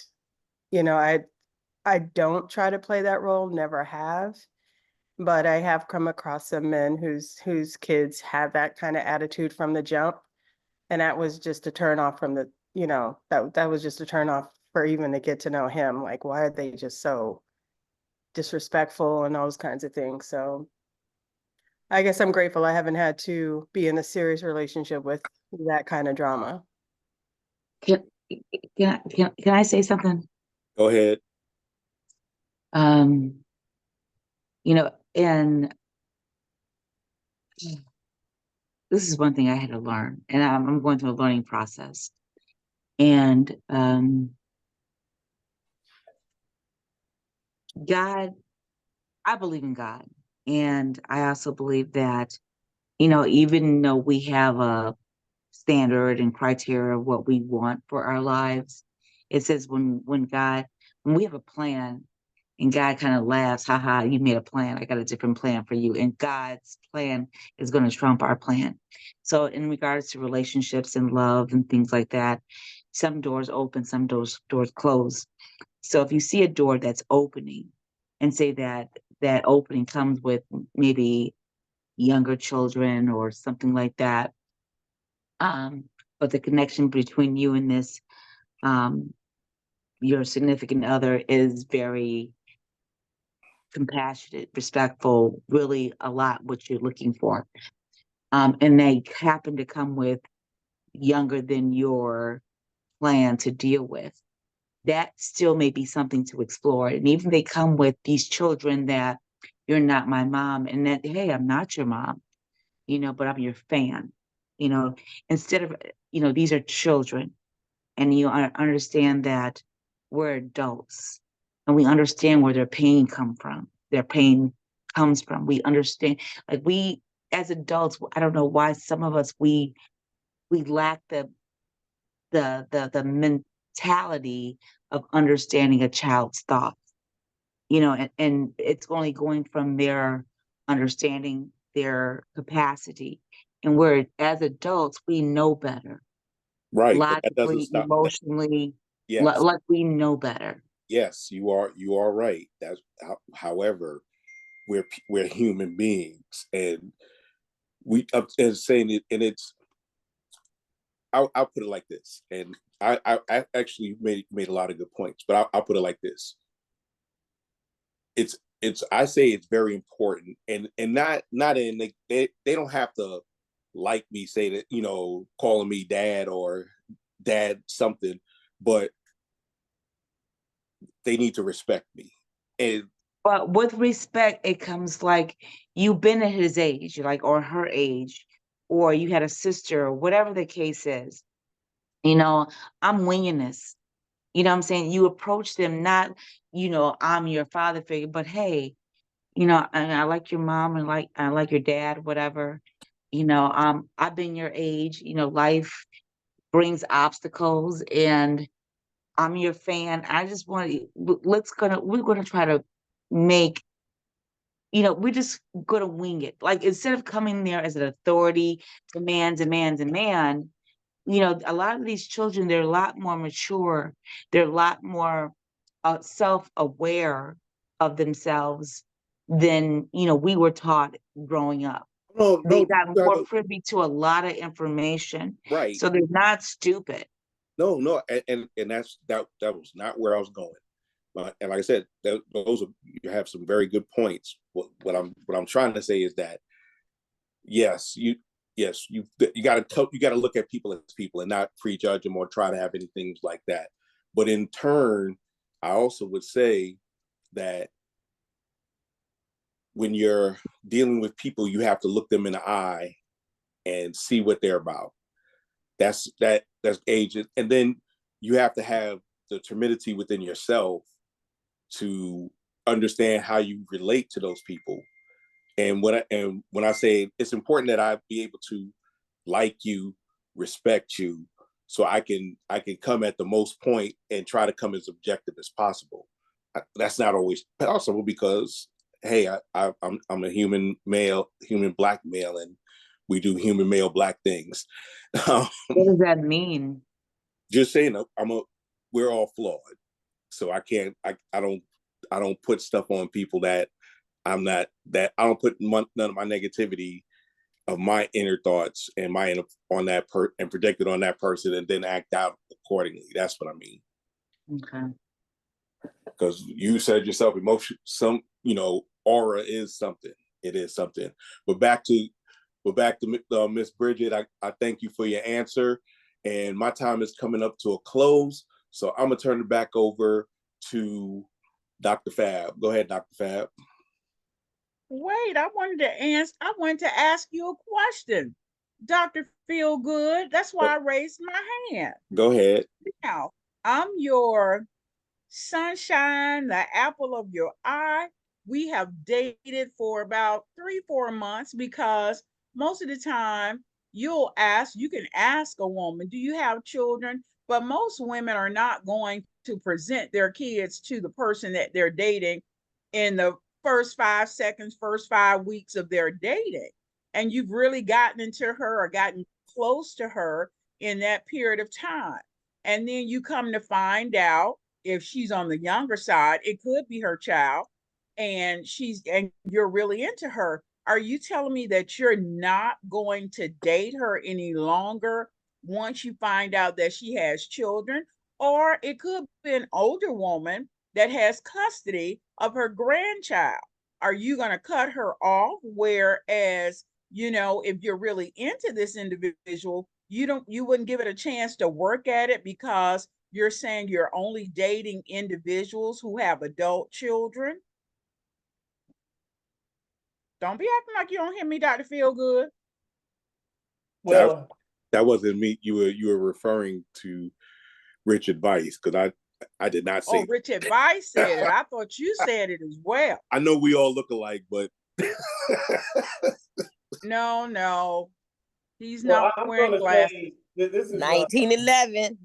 I don't try to play that role, never have. But I have come across some men whose kids have that kind of attitude from the jump. And that was just a turn off from the, that was just a turn off for even to get to know him. Like, why are they just so disrespectful and those kinds of things? So I guess I'm grateful I haven't had to be in a serious relationship with that kind of drama. Can can I say something? Go ahead. And this is one thing I had to learn, and I'm going through a learning process. And God, I believe in God. And I also believe that, even though we have a standard and criteria of what we want for our lives, it says when we have a plan and God kind of laughs, haha, you made a plan. I got a different plan for you. And God's plan is going to trump our plan. So in regards to relationships and love and things like that, some doors open, some doors close. So if you see a door that's opening and say that opening comes with maybe younger children or something like that, but the connection between you and this, your significant other is very compassionate, respectful, really a lot what you're looking for. And they happen to come with younger than your plan to deal with. That still may be something to explore. And even they come with these children that you're not my mom, and that, hey, I'm not your mom, but I'm your fan. Instead of, these are children, and you understand that we're adults and we understand where their pain comes from. We understand, like, we as adults, I don't know why some of us, we lack the mentality of understanding a child's thoughts, and it's only going from their understanding, their capacity. And we're, as adults, we know better. Right, but that doesn't Logically, stop. emotionally, Yes, like we know better. yes, you are right. That's however, we're human beings, and and saying it, and it's. I'll put it like this, and I actually made a lot of good points, but I'll put it like this. It's I say it's very important, and not in they don't have to like me, say that, calling me dad or dad something, but they need to respect me. And But with respect, it comes like you've been at his age, like, or her age, or you had a sister, or whatever the case is. I'm winging this. You know what I'm saying? You approach them not, I'm your father figure, but hey, and I like your mom and I like your dad, whatever. I've been your age, life brings obstacles, and I'm your fan. I just want to, we're gonna try to make, we're just gonna wing it. Like, instead of coming there as an authority, demand, a lot of these children, they're a lot more mature. They're a lot more self-aware of themselves than, we were taught growing up. no, They no, got more privy to a lot of information. right. So they're not stupid. No, and that was not where I was going. And like I said, you have some very good points. What I'm trying to say is that yes, you got to look at people as people and not prejudge them or try to have any things like that. But in turn, I also would say that when you're dealing with people, you have to look them in the eye and see what they're about. That's age, and then you have to have the timidity within yourself to understand how you relate to those people. And when I say it's important that I be able to like you, respect you, so I can come at the most point and try to come as objective as possible. That's not always possible because, hey, I'm a human male, human Black male, and we do human male Black things. What does that mean? Just saying, we're all flawed, so I don't put stuff on people that I'm not, that I don't put none of my negativity of my inner thoughts and on that and projected on that person, and then act out accordingly. That's what I mean. Okay. Because you said yourself, emotion, aura is something. It is something. But back to Miss Bridget. I thank you for your answer, and my time is coming up to a close. So I'm gonna turn it back over to Dr. Fab. Go ahead, Dr. Fab. Wait, I wanted to ask you a question, Dr. Feelgood. That's why I raised my hand. Go ahead. Now, I'm your sunshine, the apple of your eye. We have dated for about 3-4 months because most of the time you can ask a woman, do you have children? But most women are not going to present their kids to the person that they're dating in the first 5 seconds, first 5 weeks of their dating. And you've really gotten into her or gotten close to her in that period of time. And then you come to find out, if she's on the younger side, it could be her child, and you're really into her. Are you telling me that you're not going to date her any longer once you find out that she has children? Or it could be an older woman that has custody of her grandchild. Are you going to cut her off? Whereas, if you're really into this individual, you wouldn't give it a chance to work at it because you're saying you're only dating individuals who have adult children? Don't be acting like you don't hear me, Dr. Feelgood. Well, that wasn't me. You were referring to Rich Advice, because I did not say. Oh, Rich Advice said it. I thought you said it as well. I know we all look alike, but no, he's not wearing glasses. This is 1911.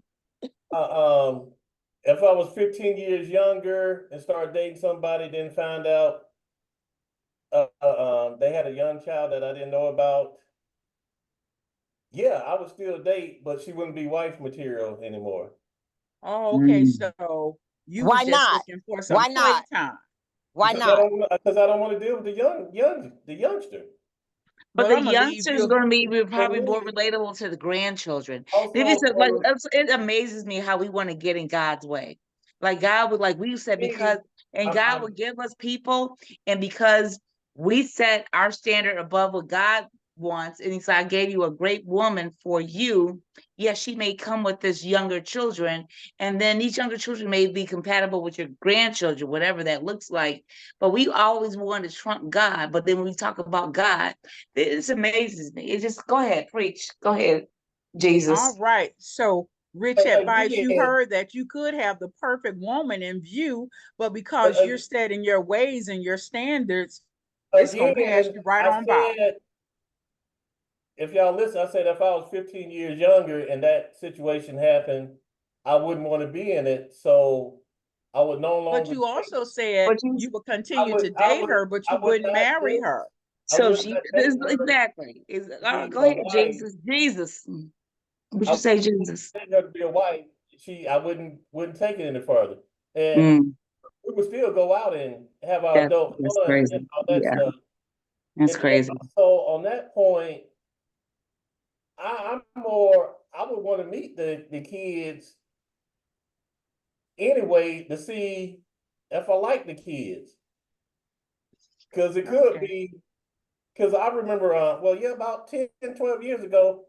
If I was 15 years younger and started dating somebody, then found out they had a young child that I didn't know about, yeah, I would still date, but she wouldn't be wife material anymore. Oh, okay. So you Why was just not? looking for some Why not? playtime. Why not? Because I don't want to deal with the youngster. But Well, the I'ma leave youngster is you- going to be probably more relatable to the grandchildren. Maybe Also, it amazes me how we want to get in God's way. Like God would, like we said, because God would give us people, and because we set our standard above what God wants, and He said, "I gave you a great woman for you." Yes, she may come with this younger children, and then these younger children may be compatible with your grandchildren, whatever that looks like. But we always want to trump God. But then when we talk about God, it amazes me. It just, go ahead, preach. Go ahead, Jesus. All right. So Rich Advice, you heard that you could have the perfect woman in view, but because you're set in your ways and your standards, it's going to pass you right on by. If y'all listen, I said if I was 15 years younger and that situation happened, I wouldn't want to be in it. So I would no longer. But you also said you would continue to date her, but you wouldn't marry her. So exactly. Go ahead, Jesus. Jesus. What you say, Jesus? Her to be a wife, I wouldn't take it any further, and we would still go out and have our adult fun crazy. and all that stuff. That's crazy. So on that point, I would want to meet the kids anyway to see if I like the kids, because it could be. Because I remember, about 10, 12 years ago,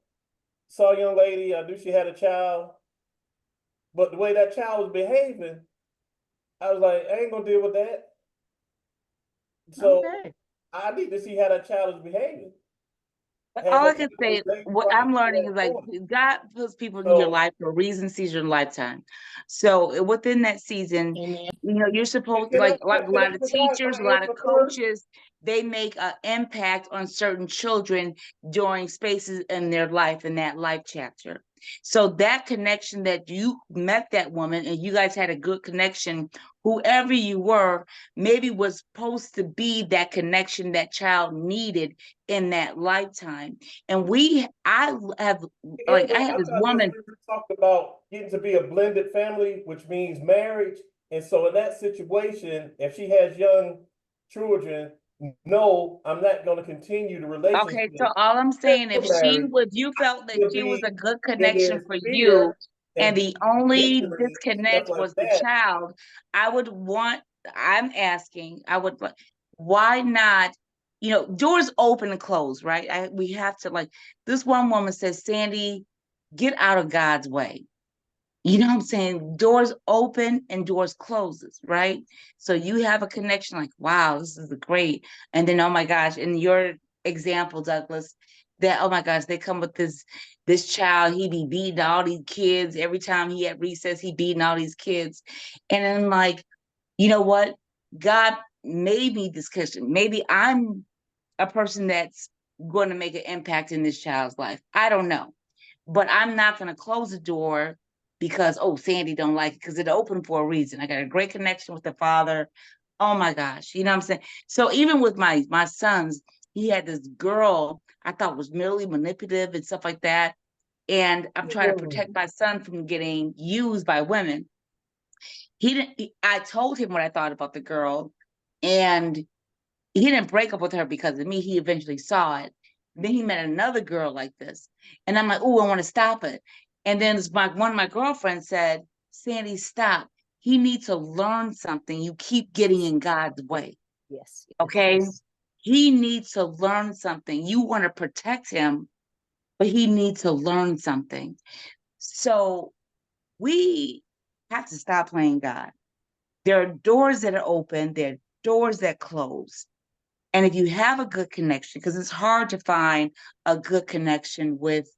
saw a young lady, I knew she had a child, but the way that child was behaving, I was like, I ain't gonna deal with that. So I need to see how that child is behaving. All I can say, what I'm learning is like God puts people in your life for a reason, season, and lifetime. So within that season, you're supposed to, like a lot of teachers, a lot of coaches, they make an impact on certain children during spaces in their life, in that life chapter. So that connection that you met that woman and you guys had a good connection, whoever you were, maybe was supposed to be that connection that child needed in that lifetime. And I have this woman talked about getting to be a blended family, which means marriage. And so in that situation, if she has young children, no, I'm not gonna continue the relationship. Okay, so all I'm saying, if married, you felt that It'll she was be- a good and connection there's for fear you, and and the only misery, disconnect stuff like was the that. child, I'm asking, why not, doors open and close, right? We have to, like, this one woman says, Sandy, get out of God's way. You know what I'm saying? Doors open and doors closes, right? So you have a connection like, wow, this is great. And then, oh my gosh, in your example, Douglas, that, oh my gosh, they come with this child, he be beating all these kids. Every time he at recess, he beating all these kids. And then, like, you know what? God made me this Christian. Maybe I'm a person that's going to make an impact in this child's life. I don't know. But I'm not going to close the door because, oh, Sandy don't like it, because it opened for a reason. I got a great connection with the father. Oh my gosh, you know what I'm saying? So even with my sons, he had this girl I thought was merely manipulative and stuff like that. And I'm trying to protect my son from getting used by women. I told him what I thought about the girl, and he didn't break up with her because of me. He eventually saw it. Then he met another girl like this. And I'm like, oh, I want to stop it. And then one of my girlfriends said, Sandy, stop. He needs to learn something. You keep getting in God's way. Yes. Okay? Yes. He needs to learn something. You want to protect him, but he needs to learn something. So we have to stop playing God. There are doors that are open. There are doors that close. And if you have a good connection, because it's hard to find a good connection with,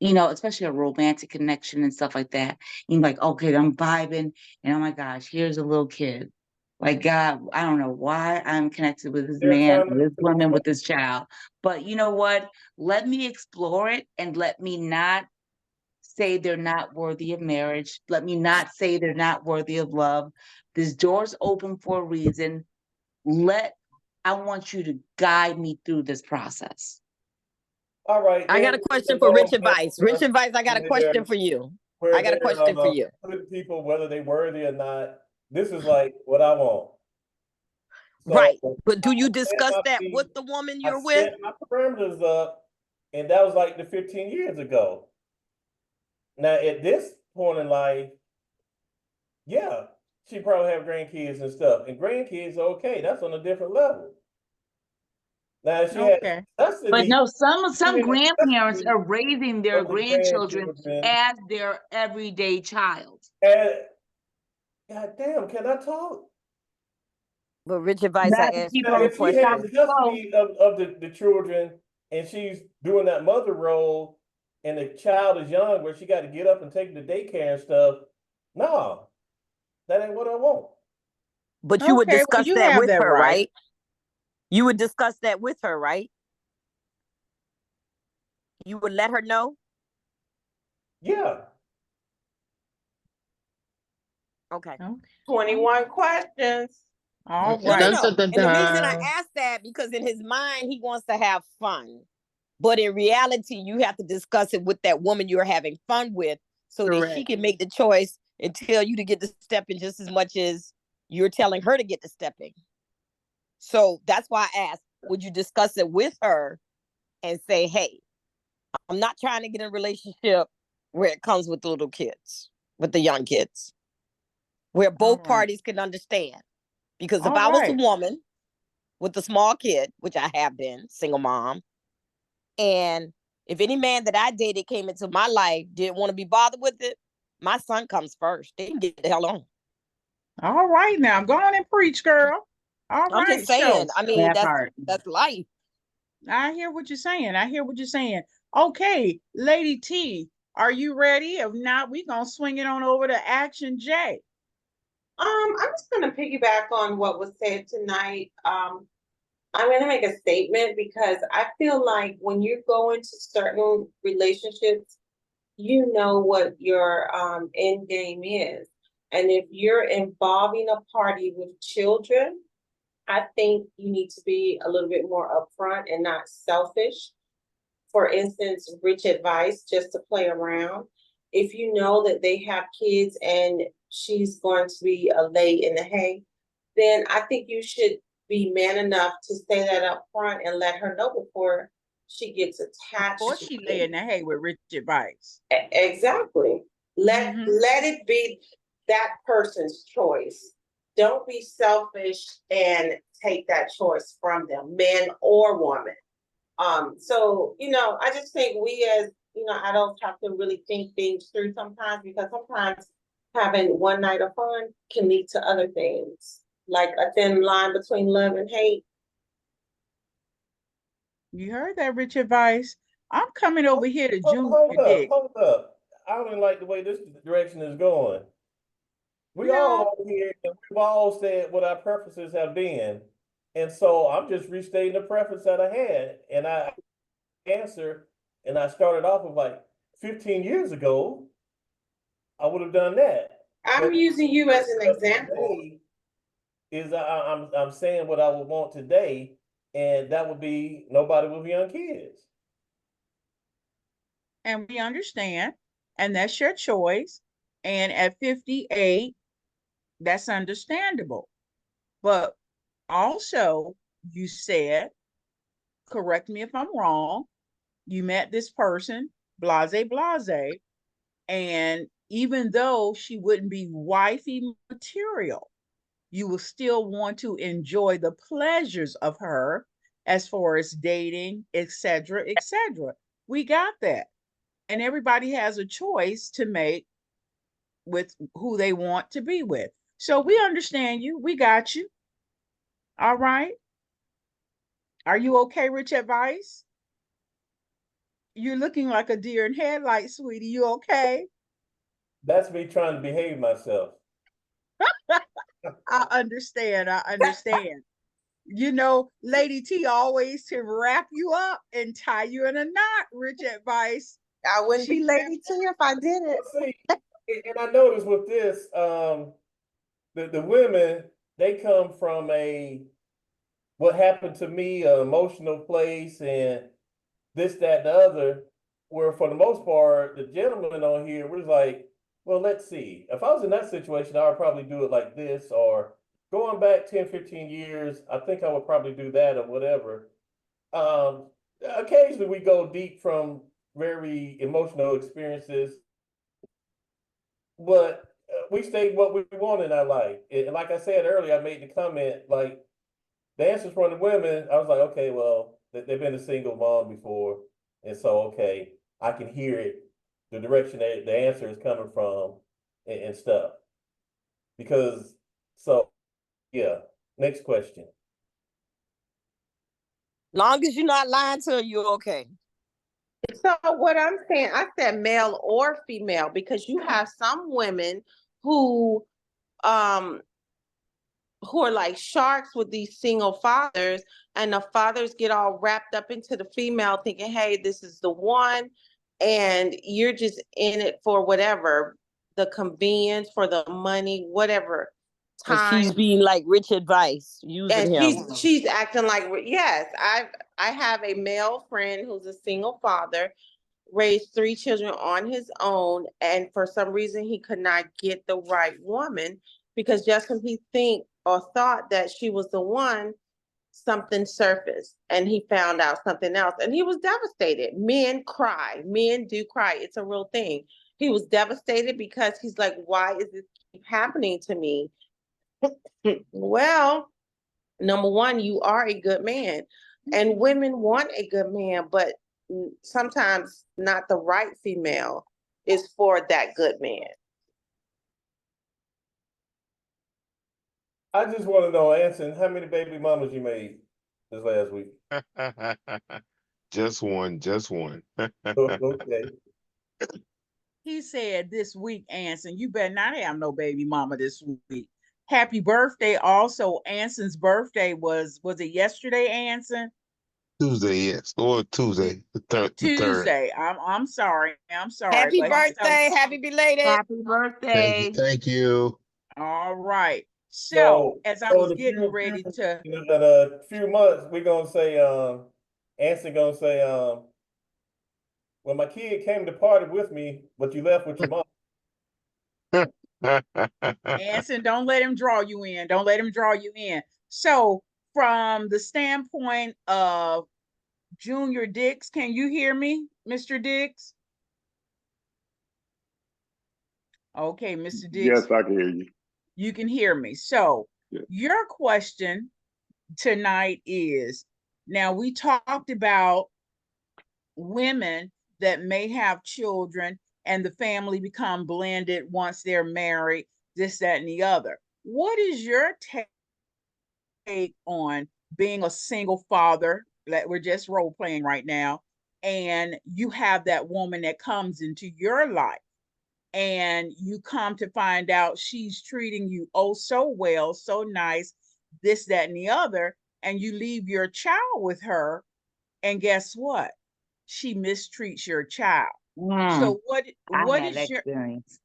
especially a romantic connection and stuff like that. You're like, okay, I'm vibing, and oh my gosh, here's a little kid. Like, God, I don't know why I'm connected with this man, or this woman, with this child. But you know what? Let me explore it, and let me not say they're not worthy of marriage. Let me not say they're not worthy of love. This door's open for a reason. I want you to guide me through this process. All right. I got a question for Rich Advice. Rich Advice, I got a question for you. I got a question for you. Putting people, whether they worthy or not, this is like what I want. So, Right. But do you discuss that with the woman you're with? Set my parameters up, and that was like the 15 years ago. Now, at this point in life, yeah, she probably have grandkids and stuff. And grandkids, okay, that's on a different level. Now, she Okay. has But no, some Even grandparents are raising their of the grandchildren grandchildren. as their everyday child. And God damn, can I talk? But Rich Advice, Not I to asked keep you Now, on if she question. has custody of the children and she's doing that mother role and the child is young where she got to get up and take the daycare and stuff, no, that ain't what I want. But you would Okay, well, discuss you that have with that her, right. right? You would discuss that with her, right? You would let her know? Yeah. Okay. 21 questions. All No, right. no, no. And the reason I asked that, because in his mind, he wants to have fun. But in reality, you have to discuss it with that woman you're having fun with so that she Correct. can make the choice and tell you to get the step in just as much as you're telling her to get the step in. So that's why I asked, would you discuss it with her and say, hey, I'm not trying to get in a relationship where it comes with the little kids, with the young kids, where both right. parties can understand. Because if All I was a right. woman with a small kid, which I have been, single mom, and if any man that I dated came into my life, didn't want to be bothered with it, my son comes first. They can get the hell on. All right now. I'm going and preach, girl. All I'm right. just saying, So I mean, That part. that's life. I hear what you're saying. I hear what you're saying. Okay, Lady T, are you ready? If not, we're gonna swing it on over to Action J. I'm just gonna piggyback on what was said tonight. I'm gonna make a statement because I feel like when you go into certain relationships, you know what your end game is. And if you're involving a party with children, I think you need to be a little bit more upfront and not selfish. For instance, Rich Advice, just to play around. If you know that they have kids and she's going to be a lay in the hay, then I think you should be man enough to say that up front and let her know before she gets attached. Or to she it. lay in the hay with Richard Vice. Exactly. Let it be that person's choice. Don't be selfish and take that choice from them, man or woman. So, I just think we as, adults have to really think things through sometimes, because sometimes having one night of fun can lead to other things, like a thin line between love and hate. You heard that, Richard Vice? I'm coming over here to Hold Junior Dick. hold up. I don't like the way this direction is going. We all over here, and we've all said what our preferences have been. And so I'm just restating the preference that I had. And I answer, and I started off with like 15 years ago, I would have done that. I'm using you as an example. I'm saying what I would want today, and that would be nobody with young kids. And we understand, and that's your choice. And at 58, that's understandable. But also, you said, correct me if I'm wrong, you met this person, blase, and even though she wouldn't be wifey material, you will still want to enjoy the pleasures of her as far as dating, etc., etc. We got that. And everybody has a choice to make with who they want to be with. So we understand you. We got you. All right. Are you okay, Richard Vice? You're looking like a deer in headlights, sweetie. You okay? That's me trying to behave myself. I understand. I understand. Lady T always to wrap you up and tie you in a knot, Richard Vice. I wouldn't be Lady T if I did it. See, and I noticed with this, the women, they come from what happened to me, an emotional place, and this, that, the other, where for the most part, the gentleman on here was like, well, let's see. If I was in that situation, I would probably do it like this, or going back 10, 15 years, I think I would probably do that or whatever. Occasionally we go deep from very emotional experiences, but we state what we want in our life. And like I said earlier, I made the comment, like, the answers from the women, I was like, okay, well, they've been a single mom before. And so, okay, I can hear it, the direction that the answer is coming from and stuff. Because, yeah, next question. Long as you're not lying to her, you're okay. So what I'm saying, I said male or female, because you have some women who are like sharks with these single fathers, and the fathers get all wrapped up into the female thinking, hey, this is the one, and you're just in it for whatever, the convenience, for the money, whatever. And she's being like Richard Vice, using him. She's acting like, yes, I have a male friend who's a single father, raised 3 children on his own, and for some reason he could not get the right woman, because just when he thought that she was the one, something surfaced and he found out something else, and he was devastated. Men cry. Men do cry. It's a real thing. He was devastated because he's like, why is this keep happening to me? Well, number one, you are a good man, and women want a good man, but sometimes not the right female is for that good man. I just want to know, Anson, how many baby mamas you made this last week? Just one. Okay. He said this week, Anson, you better not have no baby mama this week. Happy birthday. Also, Anson's birthday was it yesterday, Anson? Tuesday, yes. Or Tuesday, the third. Tuesday. I'm sorry. Happy birthday. Happy belated. Happy birthday. Thank you. All right. So as I was getting ready to, in a few months, we're gonna say, Anson gonna say, well, my kid came to party with me, but you left with your mom. Anson, don't let him draw you in. Don't let him draw you in. So from the standpoint of Junior Dix, can you hear me, Mr. Dix? Okay, Mr. Dix. Yes, I can hear you. You can hear me. So Yeah. your question tonight is, now we talked about women that may have children and the family become blended once they're married, this, that, and the other. What is your take on being a single father, that we're just role playing right now, and you have that woman that comes into your life and you come to find out she's treating you oh so well, so nice, this, that, and the other, and you leave your child with her, and guess what? She mistreats your child. So what I had is that your experience.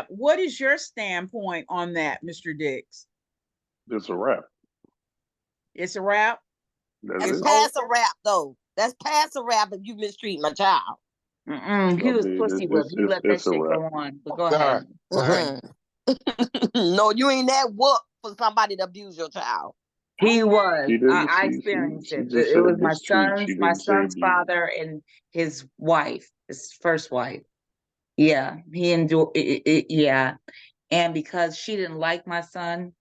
what is your standpoint on that, Mr. Dix? It's a wrap. It's a wrap? That's That's it. past a rap, though. That's past a rap if you mistreat my child. He I was mean, pussy whipped. He let that it's a shit wrap. go on. But go Sorry. ahead. Sorry. No, you ain't that whoop for somebody to abuse your child. He was. She didn't. I She experienced it. just It said was mistreat. She my didn't say son's abuse. father and his wife, his first wife. Yeah, he endured it, yeah. And because she didn't like my son,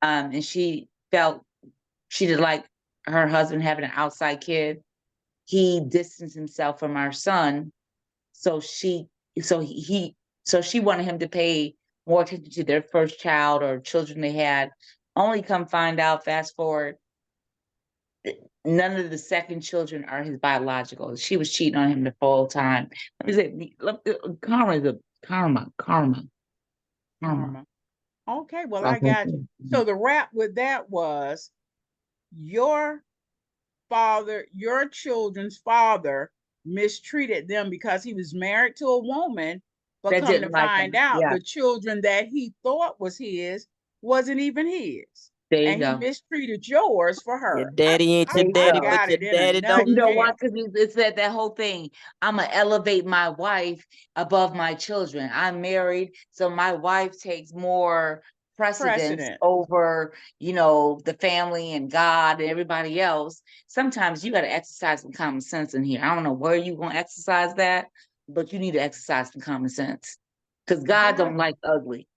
and she felt she didn't like her husband having an outside kid, he distanced himself from our son. So she wanted him to pay more attention to their first child or children they had. Only come find out, fast forward, none of the second children are his biological. She was cheating on him the whole time. Let me say, karma. Okay, well, I Like I got you. said. So the wrap with that was your father, your children's father, mistreated them because he was married to a woman, but That come to didn't like find him. out Yeah. the children that he thought was his wasn't even his. There you And he go. mistreated yours for her. Your daddy ain't There your you daddy, go. but got your it in a daddy don't You know nutshell. what? Because it's that whole thing. I'm gonna elevate my wife above my children. I'm married, so my wife takes more precedence Precedent. over, the family and God and everybody else. Sometimes you got to exercise some common sense in here. I don't know where you gonna exercise that, but you need to exercise some common sense because God Yeah. don't like ugly.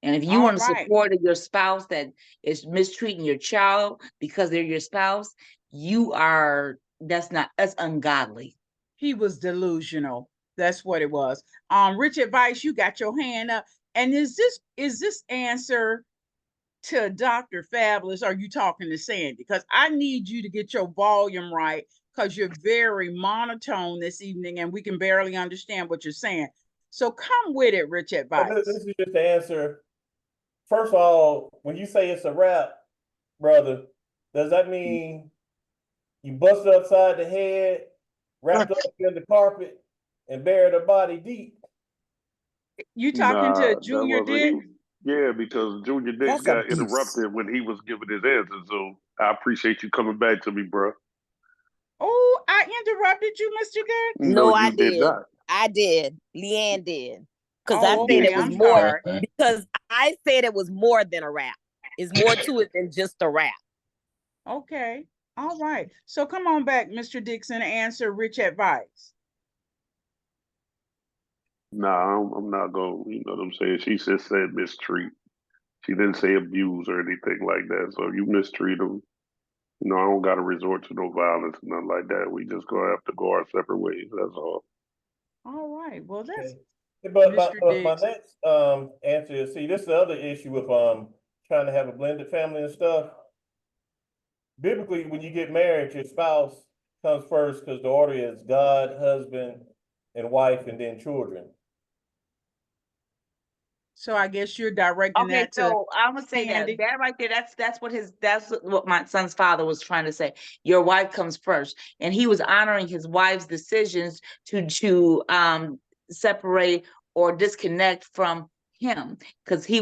And if you All want to right. support your spouse that is mistreating your child because they're your spouse, that's ungodly. He was delusional. That's what it was. Richard Vice, you got your hand up. And is this answer to Dr. Fabulous? Are you talking to Sandy? Because I need you to get your volume right, because you're very monotone this evening and we can barely understand what you're saying. So come with it, Richard Vice. This is just the answer. First of all, when you say it's a wrap, brother, does that mean you busted upside the head, wrapped up in the carpet, and buried her body deep? You talking Nah, to that Junior wasn't. Dick? Yeah, because Junior Dix That's got abuse. interrupted when he was giving his answer. So I appreciate you coming back to me, bro. Oh, I interrupted you, Mr. Dick? No, I you did did. not. I did. Leanne did. Because I Oh, said okay. it was I'm more. sorry. Because I said it was more than a rap. It's more to it than just a rap. Okay. All right. So come on back, Mr. Dixon, answer Richard Vice. Nah, I'm not going. You know what I'm saying? She just said mistreat. She didn't say abuse or anything like that. So if you mistreat them, I don't got to resort to no violence, nothing like that. We just gonna have to go our separate ways. That's all. All right. Well, that's But Mr. my Dix. next answer is, see, this is the other issue with trying to have a blended family and stuff. Biblically, when you get married, your spouse comes first because the order is God, husband, and wife, and then children. So I guess you're directing Okay, that to so I'm gonna say Sandy. that right there, that's what my son's father was trying to say. Your wife comes first, and he was honoring his wife's decisions to separate or disconnect from him, because he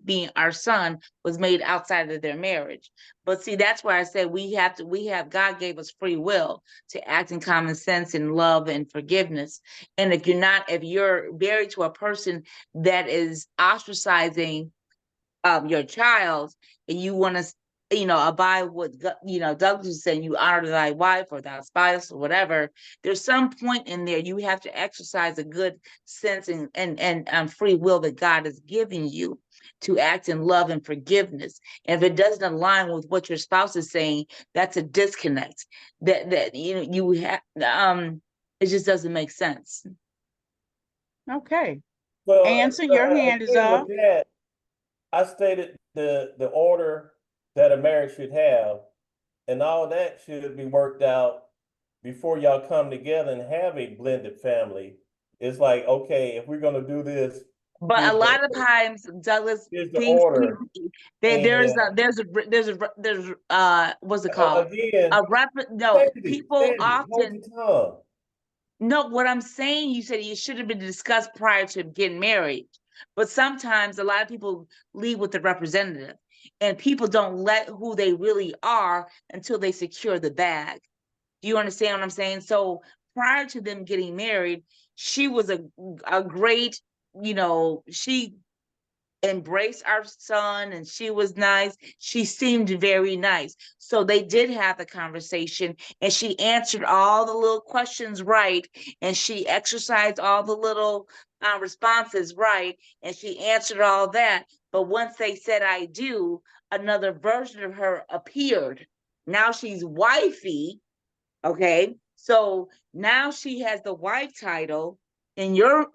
being our son was made outside of their marriage. But see, that's why I said God gave us free will to act in common sense and love and forgiveness. And if you're married to a person that is ostracizing your child, and you want to, abide with, Douglas was saying, you honor thy wife or thy spouse or whatever. There's some point in there you have to exercise a good sense and free will that God is giving you to act in love and forgiveness. And if it doesn't align with what your spouse is saying, that's a disconnect. That you have it just doesn't make sense. Okay. Well, Anson, your hand is again, up. with that, I stated the order that a marriage should have, and all that should be worked out before y'all come together and have a blended family. It's like, okay, if we're gonna do this, But a here's lot of times, Douglas, here's the things order. there's And what's it called? again, No, Sandy, people hold often. your tongue. No, what I'm saying, you said it should have been discussed prior to getting married. But sometimes a lot of people lead with the representative, and people don't let who they really are until they secure the bag. Do you understand what I'm saying? So prior to them getting married, she was a great, she embraced our son and she was nice. She seemed very nice. So they did have the conversation, and she answered all the little questions right, and she exercised all the little responses right, and she answered all that. But once they said I do, another version of her appeared. Now she's wifey. Okay, so now she has the wife title in your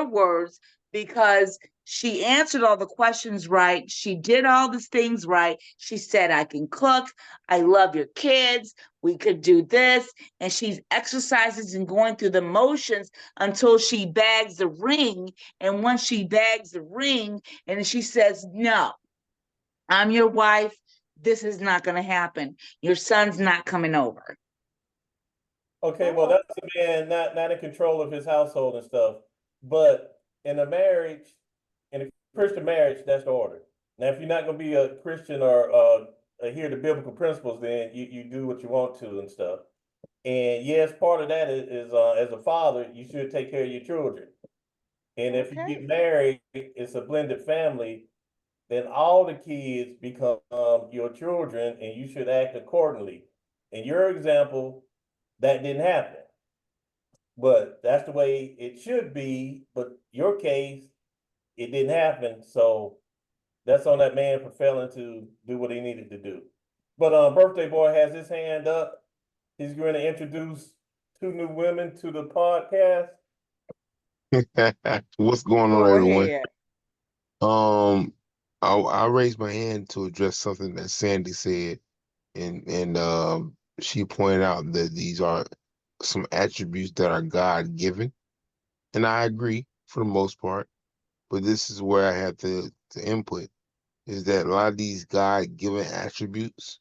words, because she answered all the questions right. She did all these things right. She said, I can cook. I love your kids. We could do this. And she's exercises and going through the motions until she bags the ring. And once she bags the ring and she says, no, I'm your wife, this is not going to happen. Your son's not coming over. Okay, well, that's a man not in control of his household and stuff. But in a marriage, in a Christian marriage, that's the order. Now, if you're not gonna be a Christian or adhere to biblical principles, then you do what you want to and stuff. And yes, part of that is as a father, you should take care of your children. And if you get married, it's a blended family, then all the kids become your children, and you should act accordingly. In your example, that didn't happen. But that's the way it should be. But your case, it didn't happen. So that's on that man for failing to do what he needed to do. But Birthday Boy has his hand up. He's going to introduce 2 new women to the podcast. What's going on, Go everyone? ahead. I raised my hand to address something that Sandy said, and she pointed out that these are some attributes that are God given, and I agree for the most part. But this is where I have to input is that a lot of these God given attributes,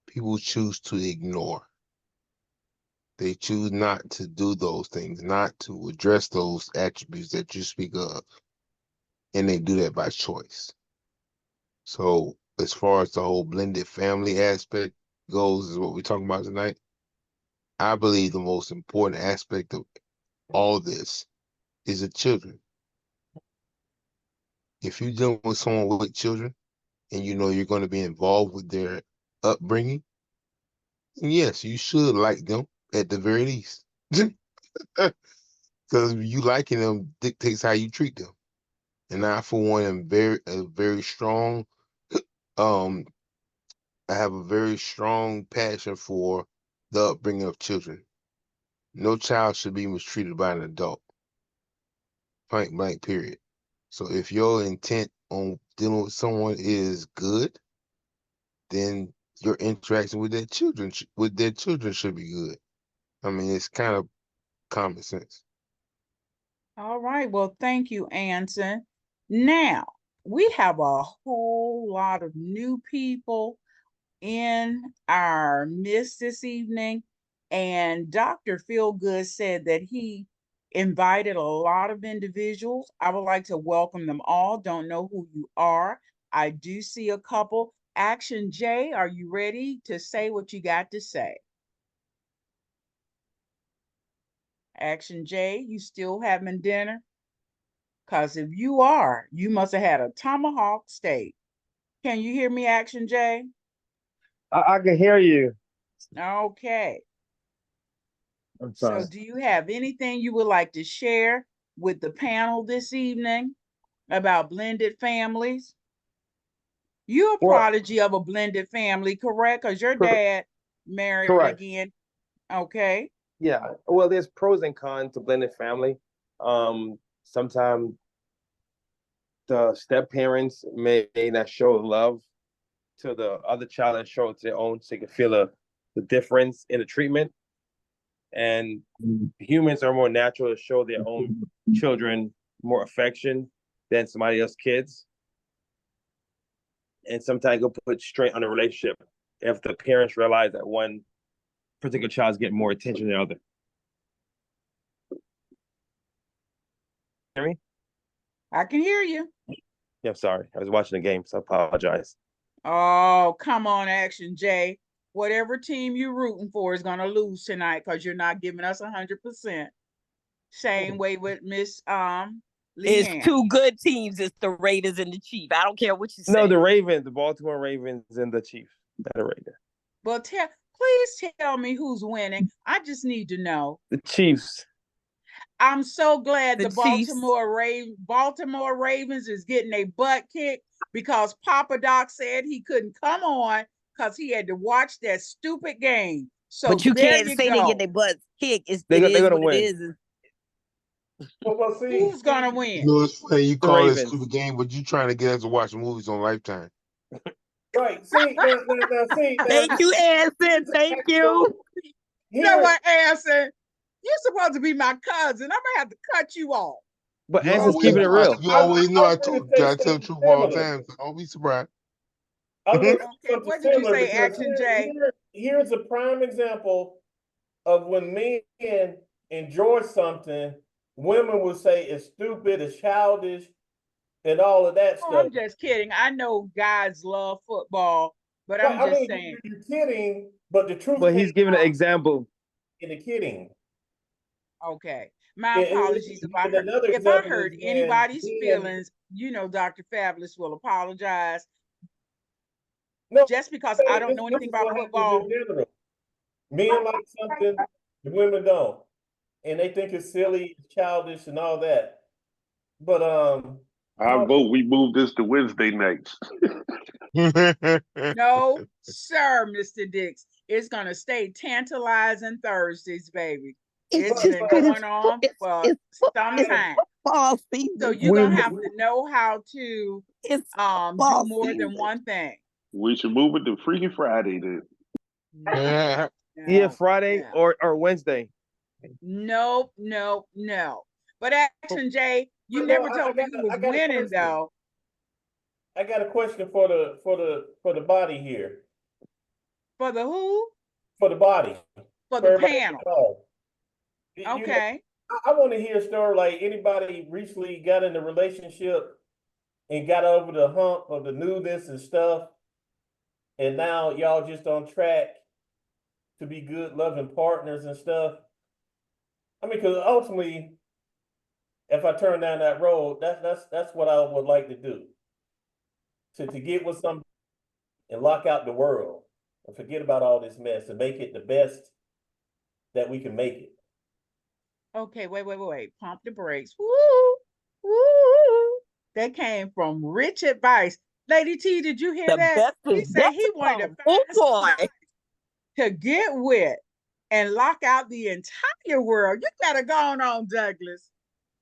people choose to ignore. They choose not to do those things, not to address those attributes that you speak of, and they do that by choice. So as far as the whole blended family aspect goes, is what we're talking about tonight. I believe the most important aspect of all this is the children. If you're dealing with someone with children and you know you're going to be involved with their upbringing, yes, you should like them at the very least. Because you liking them dictates how you treat them. And I, for one, am very strong. I have a very strong passion for the upbringing of children. No child should be mistreated by an adult. Point blank, period. So if your intent on dealing with someone is good, then your interaction with their children should be good. I mean, it's kind of common sense. All right. Well, thank you, Anson. Now, we have a whole lot of new people in our midst this evening. And Dr. Feelgood said that he invited a lot of individuals. I would like to welcome them all. Don't know who you are. I do see a couple. Action J, are you ready to say what you got to say? Action J, you still having dinner? Because if you are, you must have had a tomahawk steak. Can you hear me, Action J? I can hear you. Okay. I'm So sorry. do you have anything you would like to share with the panel this evening about blended families? You're a Well, prodigy of a blended family, correct? Because your cor- dad married correct. again. Okay. Yeah. Well, there's pros and cons to blended family. Sometimes the step parents may not show love to the other child and show it to their own, so they can feel the difference in the treatment. And humans are more natural to show their own children more affection than somebody else's kids. And sometimes it'll put strain on the relationship if the parents realize that one particular child's getting more attention than the other. Hear me? I can hear you. Yeah, I'm sorry. I was watching the game, so I apologize. Oh, come on, Action J. Whatever team you're rooting for is gonna lose tonight because you're not giving us 100%. Same way with Miss It's Leanne. two good teams. It's the Raiders and the Chiefs. I don't care what you say. No, the Ravens, the Baltimore Ravens and the Chiefs. Not the Raiders. Well, please tell me who's winning. I just need to know. The Chiefs. I'm so glad The the Baltimore Ravens is getting a butt kicked because Papa Doc said he couldn't come on because he had to watch that stupid game. So But you there can't you say they go. get their butts kicked. They're gonna what win. it is. Well, see, Who's gonna You win? know, it's funny you The call it a Ravens. stupid game, but you trying to get us to watch movies on Lifetime. right? See, now, see, now, Thank you, Anson. Thank you. You know what, Anson? You're supposed to be my cousin. I'm gonna have to cut you off. But You Anson's always keeping it know, real. you always know I was gonna told say I tell the something truth all the similar. time, so don't be surprised. I was gonna say Okay, something what did you similar say, because Action J? here's a prime example of when men enjoy something, women will say it's stupid, it's childish, and all of that Oh, stuff. I'm just kidding. I know guys love football, but Right, I'm I just mean, saying. you're kidding, but the truth But he's came giving an out example. in the kidding. Okay. My And apologies and another if I example is hurt when anybody's men, feelings, Dr. Fabulous will apologize. no, Just because I don't know this anything is about what happens football. in general. Men like something, the women don't, and they think it's silly, childish, and all that. But I vote we move this to Wednesday nights. No, sir, Mr. Dix. It's gonna stay tantalizing Thursdays, baby. It's just been good. going on for some it's time. football season. So you're gonna have to know how to It's do football more than season. one thing. We should move it to Freaky Friday then. Yeah, No, Friday no. or Wednesday. No. But Action J, you But never no, told me who was I got a winning question. though. I got a question for the body here. For the who? For the body. For For the everybody panel. involved. You know, Okay. I want to hear a story like anybody recently got in a relationship and got over the hump of the newness and stuff, and now y'all just on track to be good, loving partners and stuff. I mean, because ultimately, if I turn down that road, that's what I would like to do. To get with somebody and lock out the world and forget about all this mess and make it the best that we can make it. Okay, wait. Pump the brakes. Woo. That came from rich advice. Lady T, did you hear The that? best He is said yet he to wanted come. to Oh find boy. to get with and lock out the entire world. You better go on, Douglas.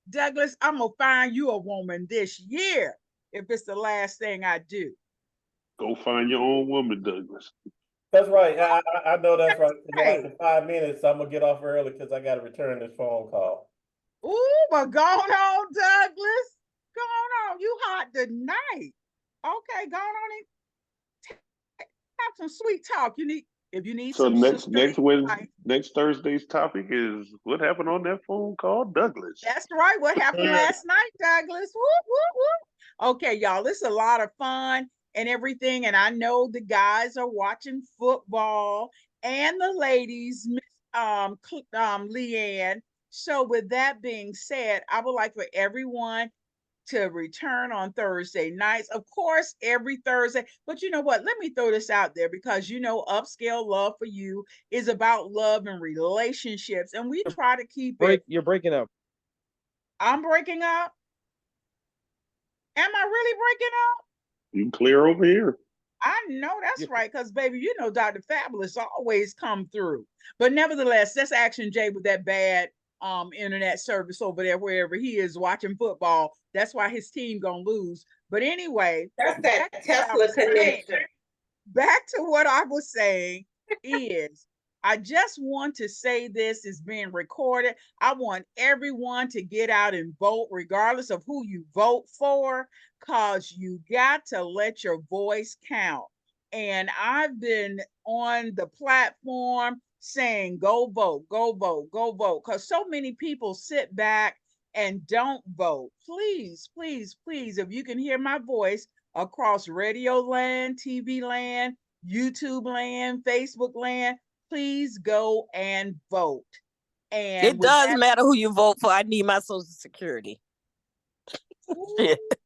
Douglas, I'm gonna find you a woman this year if it's the last thing I do. Go find your own woman, Douglas. That's right. I know that's right. Right. Like in 5 minutes, I'm gonna get off early because I got to return this phone call. Ooh, but go on, Douglas. Go on. You hot tonight. Okay, go on and have some sweet talk. If you need So some next Thursday's topic is what happened on that phone call, Douglas. That's right. What happened last night, Douglas? Woo. Okay, y'all, this is a lot of fun and everything. And I know the guys are watching football and the ladies, Miss Leanne. So with that being said, I would like for everyone to return on Thursday nights. Of course, every Thursday. But you know what? Let me throw this out there because you know, Upscale Love for You is about love and relationships. And we try to keep it. You're breaking up. I'm breaking up. Am I really breaking up? You clear over here. I know that's right, because baby, you know Dr. Fabulous always come through. But nevertheless, that's Action J with that bad internet service over there, wherever he is watching football. That's why his team gonna lose. But anyway, That's that Tesla connection. Back to what I was saying is I just want to say this is being recorded. I want everyone to get out and vote, regardless of who you vote for, because you got to let your voice count. And I've been on the platform saying, go vote, go vote, go vote, because so many people sit back and don't vote. Please, please, please, if you can hear my voice across radio land, TV land, YouTube land, Facebook land, please go and vote. And it does matter who you vote for. I need my Social Security.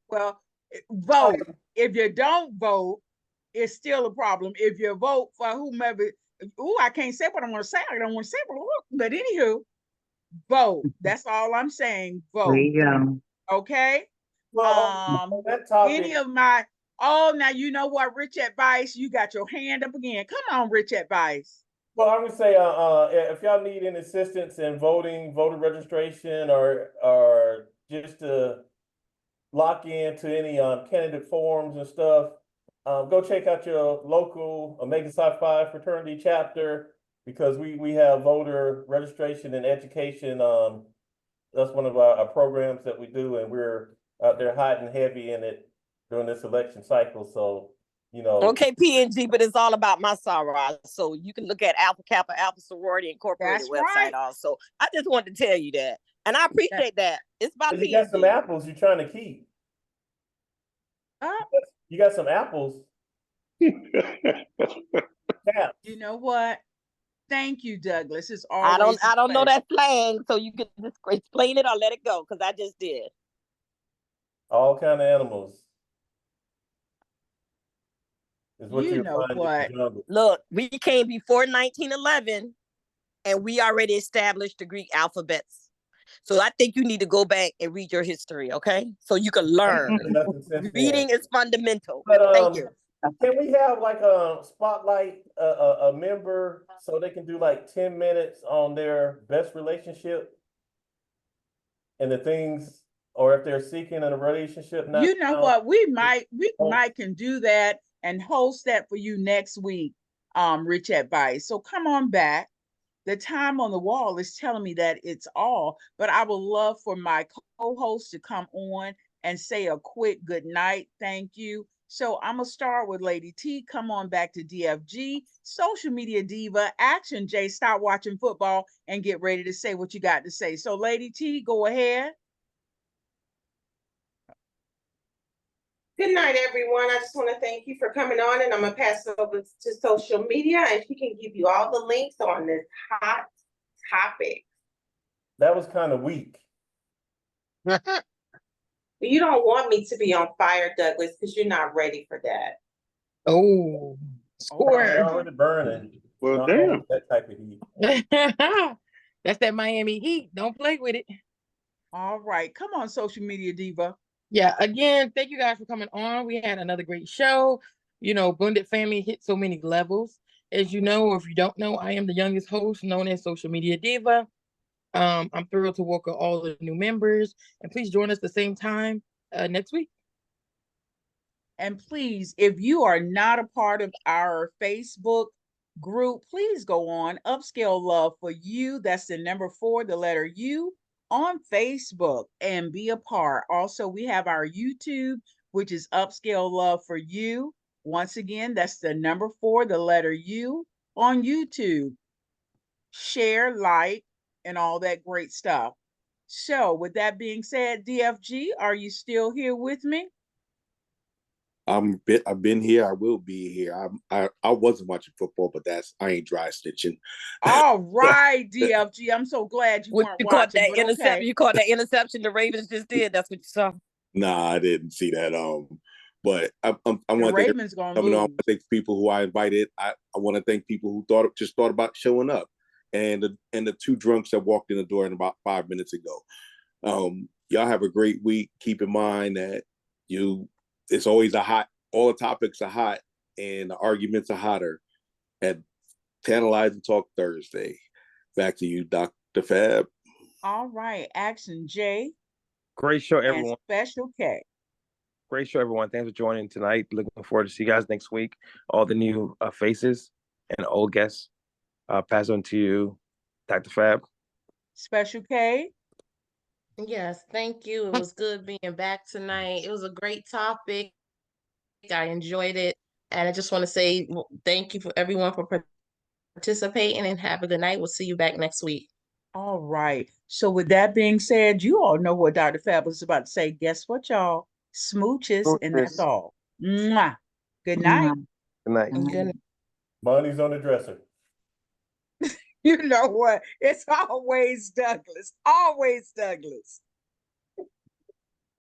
Well, vote. If you don't vote, it's still a problem. If you vote for whomever, I can't say what I want to say. I don't want to say what I want. But anywho, vote. That's all I'm saying. Vote. There you go. Okay. Well, that topic, any of my now you know what, Rich Advice, you got your hand up again. Come on, Rich Advice. well, I would say, if y'all need any assistance in voting, voter registration, or just to lock into any candidate forums and stuff, go check out your local Omega Psi Phi fraternity chapter, because we have voter registration and education. That's one of our programs that we do, and we're out there hot and heavy in it during this election cycle. So, you know. Okay, PNG, but it's all about my sorrow. So you can look at Alpha Kappa Alpha Sorority Incorporated website also. I just wanted to tell you that. And I appreciate that. It's about PNG. You got some apples you're trying to keep. You got some apples. Yeah. You know what? Thank you, Douglas. It's always I don't know that slang, so you can just explain it or let it go, because I just did. All kind of animals. Is what You know find in what? the jungle. Look, we came before 1911, and we already established the Greek alphabets. So I think you need to go back and read your history, okay? So you can learn. Reading is fundamental. But, Thank you. Can we have like a spotlight a member so they can do like 10 minutes on their best relationship and the things, or if they're seeking in a relationship now? You know what? We might can do that and host that for you next week, Rich Advice. So come on back. The time on the wall is telling me that it's all, but I would love for my co-host to come on and say a quick good night. Thank you. So I'm gonna start with Lady T. Come on back to DFG, Social Media Diva, Action J. Stop watching football and get ready to say what you got to say. So Lady T, go ahead. Good night, everyone. I just want to thank you for coming on, and I'm going to pass it over to social media, and she can give you all the links on this hot topic. That was kind of weak. You don't want me to be on fire, Douglas, because you're not ready for that. Oh, They're already burning. Well, Not damn. always that type of heat. That's that Miami Heat. Don't play with it. All right. Come on, Social Media Diva. Yeah, again, thank you guys for coming on. We had another great show. You know, Blended Family hit so many levels. As you know, or if you don't know, I am the youngest host known as Social Media Diva. I'm thrilled to welcome all the new members. And please join us the same time next week. And please, if you are not a part of our Facebook group, please go on Upscale Love for You. That's the number 4, the letter U, on Facebook, and be a part. Also, we have our YouTube, which is Upscale Love for You. Once again, that's the number 4, the letter U, on YouTube. Share, like, and all that great stuff. So with that being said, DFG, are you still here with me? I've been here. I will be here. I wasn't watching football, but I ain't dry stitching. All right, DFG. I'm so glad you weren't You caught watching. that but interception. okay. You caught that interception the Ravens just did. That's what you saw. Nah, I didn't see that. But I The want to thank Ravens gonna coming on. I lose. wanna thank people who I invited. I want to thank people who thought about showing up, and the two drunks that walked in the door in about 5 minutes ago. Y'all have a great week. Keep in mind that it's always all the topics are hot and the arguments are hotter at Tantalize and Talk Thursday. Back to you, Dr. Fab. All right, Action J Great show, and everyone. Special K. Great show, everyone. Thanks for joining tonight. Looking forward to see you guys next week. All the new faces and old guests. Pass on to you, Dr. Fab. Special K. Yes, thank you. It was good being back tonight. It was a great topic. I enjoyed it. And I just want to say thank you for everyone for participating, and have a good night. We'll see you back next week. All right. So with that being said, you all know what Dr. Fab was about to say. Guess what, y'all? Smooches, and that's Smooches. all. Mwah. Good night. Good night. Good Money's on the dresser. You know what? It's always Douglas. Always Douglas.